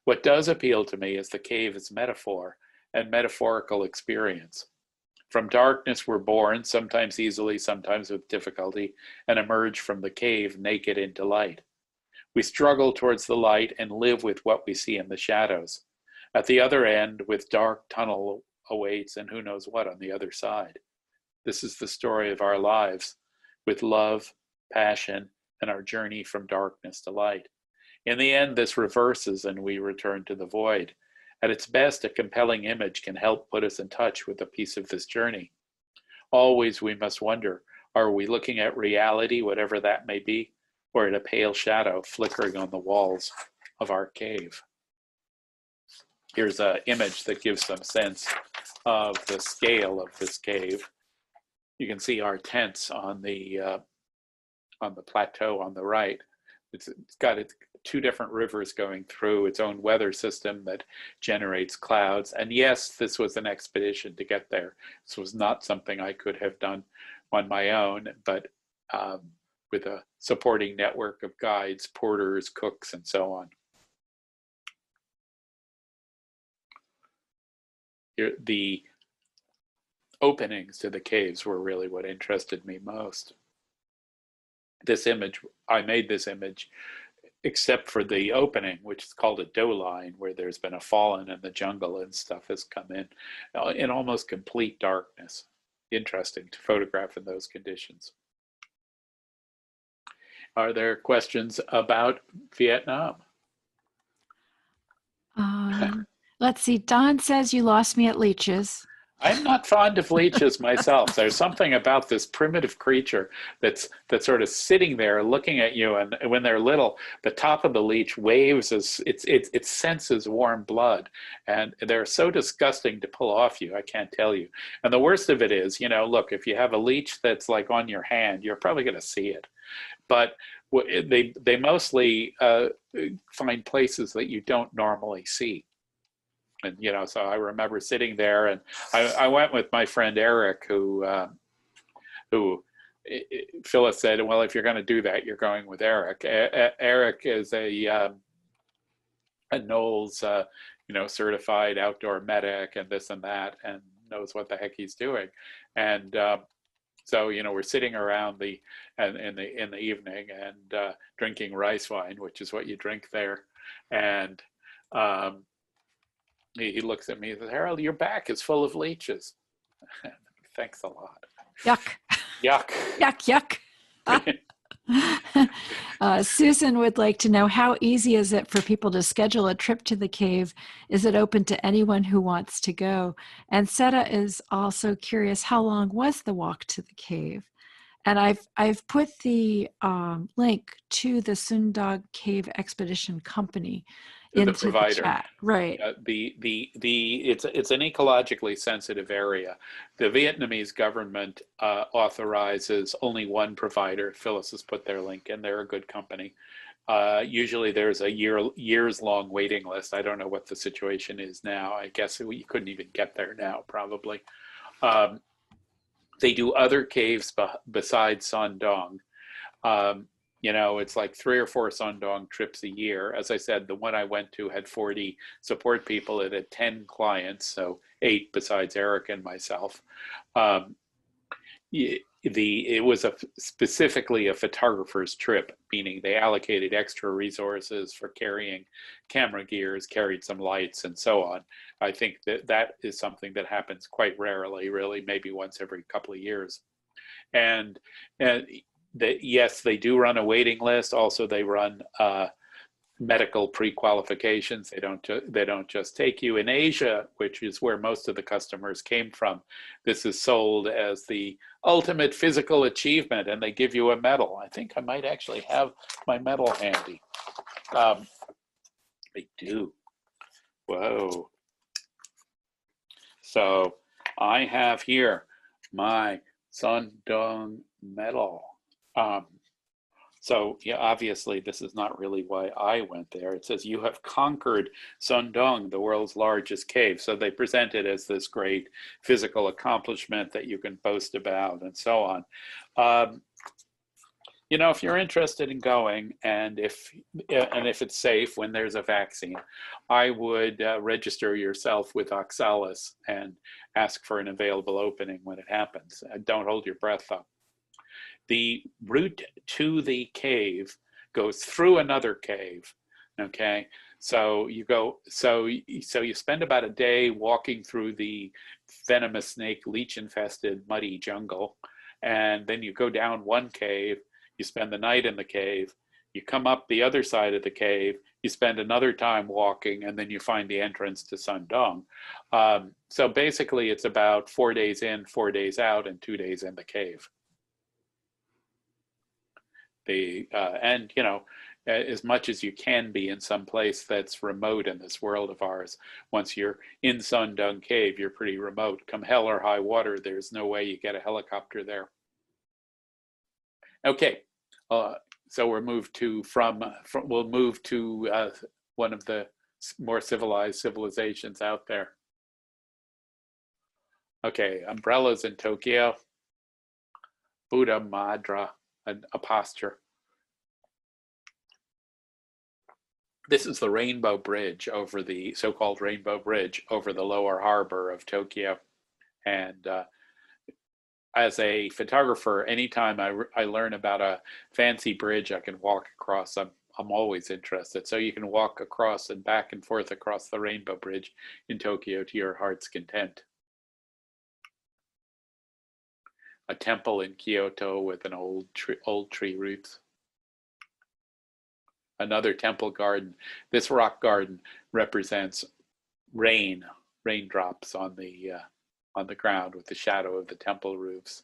[SPEAKER 3] What does appeal to me is the cave as metaphor and metaphorical experience. From darkness we're born, sometimes easily, sometimes with difficulty, and emerge from the cave naked into light. We struggle towards the light and live with what we see in the shadows. At the other end, with dark tunnel awaits and who knows what on the other side. This is the story of our lives, with love, passion, and our journey from darkness to light. In the end, this reverses and we return to the void. At its best, a compelling image can help put us in touch with a piece of this journey. Always we must wonder, are we looking at reality, whatever that may be, or at a pale shadow flickering on the walls of our cave? Here's an image that gives some sense of the scale of this cave. You can see our tents on the plateau on the right. It's got two different rivers going through, its own weather system that generates clouds. And yes, this was an expedition to get there. This was not something I could have done on my own, but with a supporting network of guides, porters, cooks, and so on. Here, the openings to the caves were really what interested me most. This image, I made this image except for the opening, which is called a doe line, where there's been a fallen in the jungle and stuff has come in almost complete darkness. Interesting to photograph in those conditions. Are there questions about Vietnam?
[SPEAKER 2] Let's see. Don says you lost me at leeches.
[SPEAKER 3] I'm not fond of leeches myself. There's something about this primitive creature that's sort of sitting there looking at you, and when they're little, the top of the leech waves as it senses warm blood, and they're so disgusting to pull off you. I can't tell you. And the worst of it is, look, if you have a leech that's like on your hand, you're probably going to see it. But they mostly find places that you don't normally see. And so I remember sitting there, and I went with my friend Eric, who Phyllis said, well, if you're going to do that, you're going with Eric. Eric is a Knowles, certified outdoor medic and this and that, and knows what the heck he's doing. And so we're sitting around in the evening and drinking rice wine, which is what you drink there, and he looks at me and says, Harold, your back is full of leeches. Thanks a lot.
[SPEAKER 2] Yuck.
[SPEAKER 3] Yuck.
[SPEAKER 2] Yuck, yuck. Susan would like to know, how easy is it for people to schedule a trip to the cave? Is it open to anyone who wants to go? And Seta is also curious, how long was the walk to the cave? And I've put the link to the Sundog Cave Expedition Company into the chat. Right.
[SPEAKER 3] It's an ecologically sensitive area. The Vietnamese government authorizes only one provider. Phyllis has put their link in. They're a good company. Usually there's a years-long waiting list. I don't know what the situation is now. I guess you couldn't even get there now, probably. They do other caves besides Son Doong. It's like 3 or 4 Sundong trips a year. As I said, the one I went to had 40 support people. It had 10 clients, so 8 besides Eric and myself. It was specifically a photographer's trip, meaning they allocated extra resources for carrying camera gears, carried some lights, and so on. I think that is something that happens quite rarely, really, maybe once every couple of years. And yes, they do run a waiting list. Also, they run medical pre-qualifications. They don't just take you. In Asia, which is where most of the customers came from, this is sold as the ultimate physical achievement, and they give you a medal. I think I might actually have my medal handy. They do. Whoa. So I have here my Sundong medal. So yeah, obviously this is not really why I went there. It says, you have conquered Sundong, the world's largest cave. So they present it as this great physical accomplishment that you can boast about and so on. If you're interested in going, and if it's safe when there's a vaccine, I would register yourself with Oxalis and ask for an available opening when it happens. Don't hold your breath though. The route to the cave goes through another cave. Okay, so you spend about a day walking through the venomous snake, leech-infested, muddy jungle, and then you go down one cave. You spend the night in the cave. You come up the other side of the cave. You spend another time walking, and then you find the entrance to Sundong. So basically, it's about 4 days in, 4 days out, and 2 days in the cave. As much as you can be in some place that's remote in this world of ours, once you're in Sundong Cave, you're pretty remote. Come hell or high water, there's no way you get a helicopter there. Okay, so we'll move to one of the more civilized civilizations out there. Okay, umbrellas in Tokyo, Buddha Madra, a posture. This is the Rainbow Bridge over the so-called Rainbow Bridge over the lower harbor of Tokyo. And as a photographer, anytime I learn about a fancy bridge I can walk across, I'm always interested. So you can walk across and back and forth across the Rainbow Bridge in Tokyo to your heart's content. A temple in Kyoto with an old tree roots. Another temple garden. This rock garden represents raindrops on the on the ground with the shadow of the temple roofs.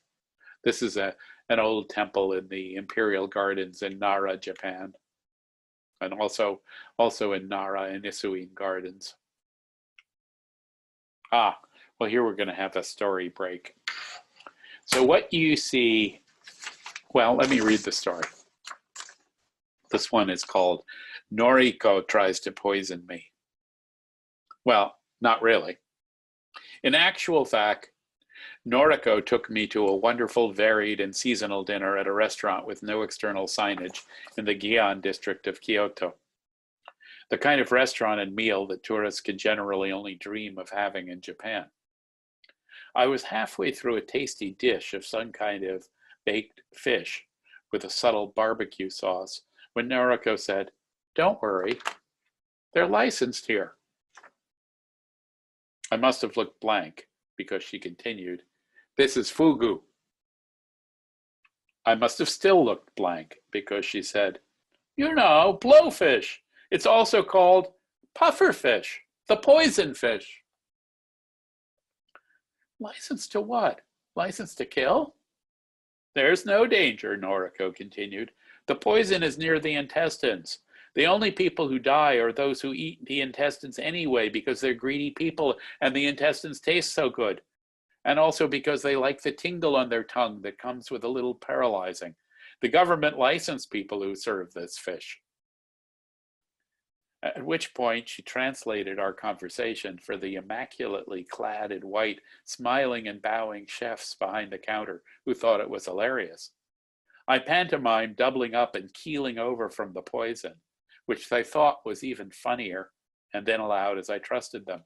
[SPEAKER 3] This is an old temple in the Imperial Gardens in Nara, Japan, and also in Nara and Isuin Gardens. Well, here we're going to have a story break. So what you see, well, let me read the story. This one is called Noriko Tries to Poison Me. Well, not really. In actual fact, Noriko took me to a wonderful, varied, and seasonal dinner at a restaurant with no external signage in the Gion district of Kyoto. The kind of restaurant and meal that tourists can generally only dream of having in Japan. I was halfway through a tasty dish of some kind of baked fish with a subtle barbecue sauce when Noriko said, "Don't worry, they're licensed here." I must have looked blank because she continued, "This is fugu." I must have still looked blank because she said, "You know, blowfish. It's also called pufferfish, the poison fish." "License to what? License to kill?" "There's no danger," Noriko continued. "The poison is near the intestines. The only people who die are those who eat the intestines anyway because they're greedy people and the intestines taste so good. And also because they like the tingle on their tongue that comes with a little paralyzing. The government licensed people who serve this fish." At which point she translated our conversation for the immaculately clad in white, smiling and bowing chefs behind the counter who thought it was hilarious. I pantomimed doubling up and keeling over from the poison, which they thought was even funnier, and then aloud as I trusted them.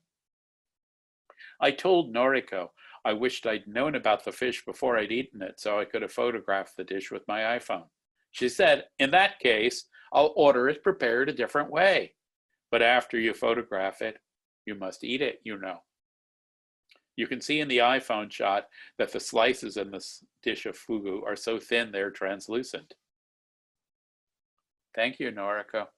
[SPEAKER 3] I told Noriko I wished I'd known about the fish before I'd eaten it so I could have photographed the dish with my iPhone. She said, "In that case, I'll order it prepared a different way. But after you photograph it, you must eat it, you know." You can see in the iPhone shot that the slices in this dish of fugu are so thin they're translucent. Thank you, Noriko.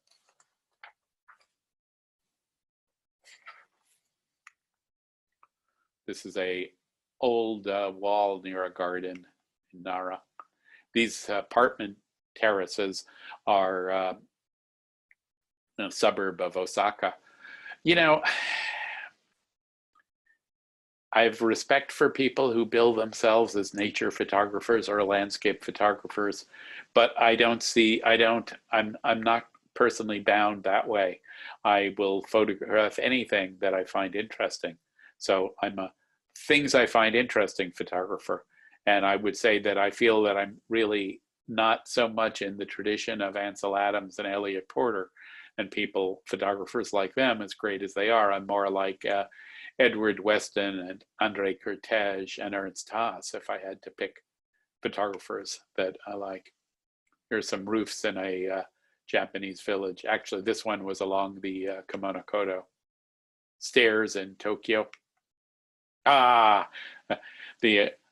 [SPEAKER 3] This is a old wall near a garden in Nara. These apartment terraces are in a suburb of Osaka. You know, I have respect for people who bill themselves as nature photographers or landscape photographers, but I'm not personally bound that way. I will photograph anything that I find interesting. So I'm a things I find interesting photographer. And I would say that I feel that I'm really not so much in the tradition of Ansel Adams and Elliot Porter and photographers like them, as great as they are. I'm more like Edward Weston and Andre Kertész and Ernst Haas, if I had to pick photographers that I like. Here's some roofs in a Japanese village. Actually, this one was along the Kumanokodo. Stairs in Tokyo. The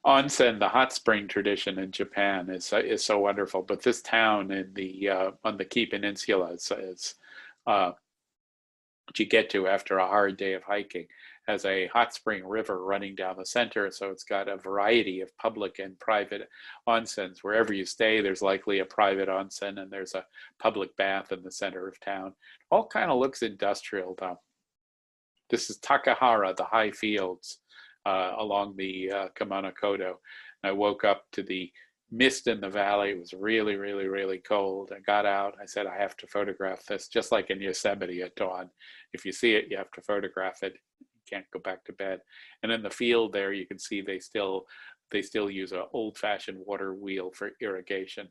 [SPEAKER 3] onsen, the hot spring tradition in Japan is so wonderful. But this town in the on the Kii Peninsula is what you get to after a hard day of hiking. Has a hot spring river running down the center, so it's got a variety of public and private onsens. Wherever you stay, there's likely a private onsen, and there's a public bath in the center of town. All kind of looks industrial, though. This is Takahara, the high fields along the Kumanokodo. I woke up to the mist in the valley. It was really, really, really cold. I got out. I said, I have to photograph this, just like in Yosemite at dawn. If you see it, you have to photograph it. You can't go back to bed. And in the field there, you can see they still use an old-fashioned water wheel for irrigation.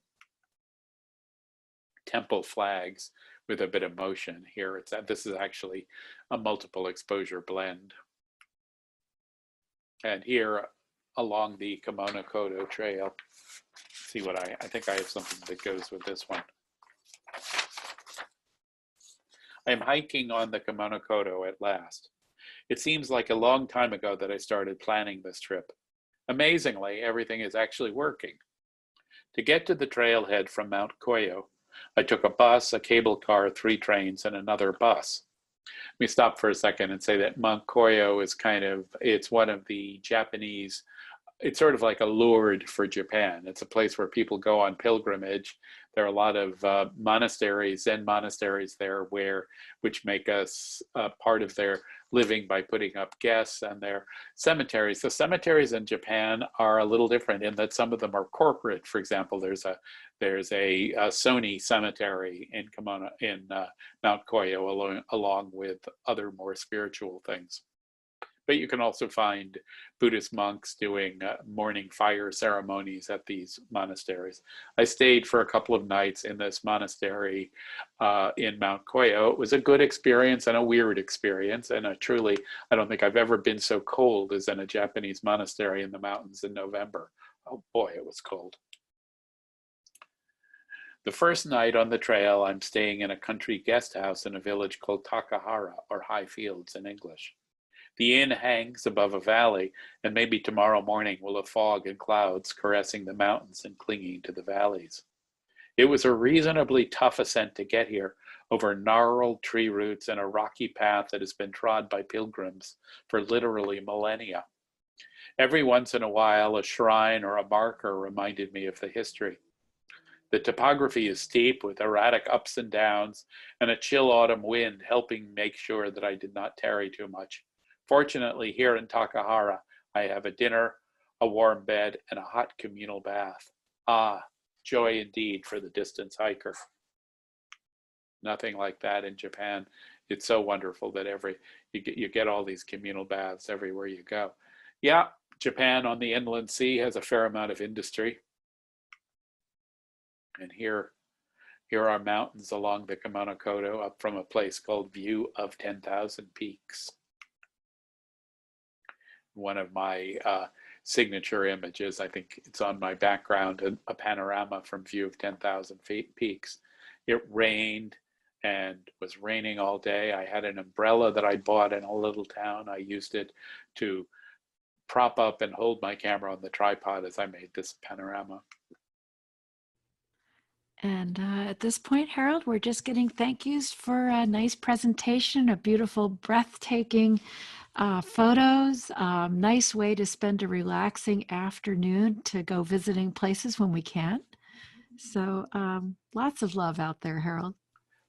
[SPEAKER 3] Temple flags with a bit of motion here. This is actually a multiple exposure blend. And here along the Kumanokodo trail, see what I think I have something that goes with this one. I'm hiking on the Kumanokodo at last. It seems like a long time ago that I started planning this trip. Amazingly, everything is actually working. To get to the trailhead from Mount Koyo, I took a bus, a cable car, 3 trains, and another bus. me stop for a second and say that Mount Koyo is it's one of the Japanese, it's sort of like a Lourdes for Japan. It's a place where people go on pilgrimage. There are a lot of monasteries, Zen monasteries there, which make us part of their living by putting up guests, and their cemeteries. The cemeteries in Japan are a little different in that some of them are corporate. For example, there's a Sony cemetery in Kumano, in Mount Koyo, along with other more spiritual things. But you can also find Buddhist monks doing morning fire ceremonies at these monasteries. I stayed for a couple of nights in this monastery in Mount Koyo. It was a good experience and a weird experience. And I don't think I've ever been so cold as in a Japanese monastery in the mountains in November. Oh boy, it was cold. The first night on the trail, I'm staying in a country guest house in a village called Takahara, or High Fields in English. The inn hangs above a valley, and maybe tomorrow morning will have fog and clouds caressing the mountains and clinging to the valleys. It was a reasonably tough ascent to get here, over gnarled tree roots and a rocky path that has been trod by pilgrims for literally millennia. Every once in a while, a shrine or a marker reminded me of the history. The topography is steep with erratic ups and downs, and a chill autumn wind helping make sure that I did not tarry too much. Fortunately, here in Takahara, I have a dinner, a warm bed, and a hot communal bath. Ah, joy indeed for the distance hiker. Nothing like that in Japan. It's so wonderful that you get all these communal baths everywhere you go. Yeah, Japan on the inland sea has a fair amount of industry. And here are mountains along the Kumanokodo up from a place called View of 10,000 Peaks. One of my signature images, I think it's on my background, a panorama from View of 10,000 Peaks. It rained and was raining all day. I had an umbrella that I bought in a little town. I used it to prop up and hold my camera on the tripod as I made this panorama.
[SPEAKER 2] And at this point, Harold, we're just getting thank yous for a nice presentation, a beautiful, breathtaking photos, nice way to spend a relaxing afternoon to go visiting places when we can. So lots of love out there, Harold.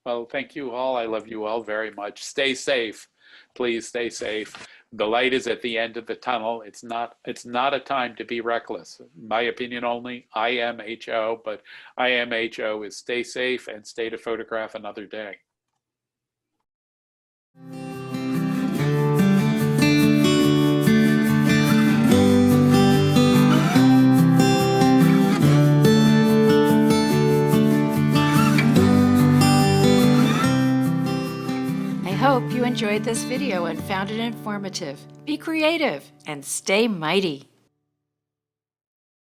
[SPEAKER 3] Well, thank you all. I love you all very much. Stay safe. Please stay safe. The light is at the end of the tunnel. It's not a time to be reckless. My opinion only, IMHO, but IMHO is stay safe and stay to photograph another day.
[SPEAKER 2] Hope you enjoyed this video and found it informative. Be creative and stay mighty.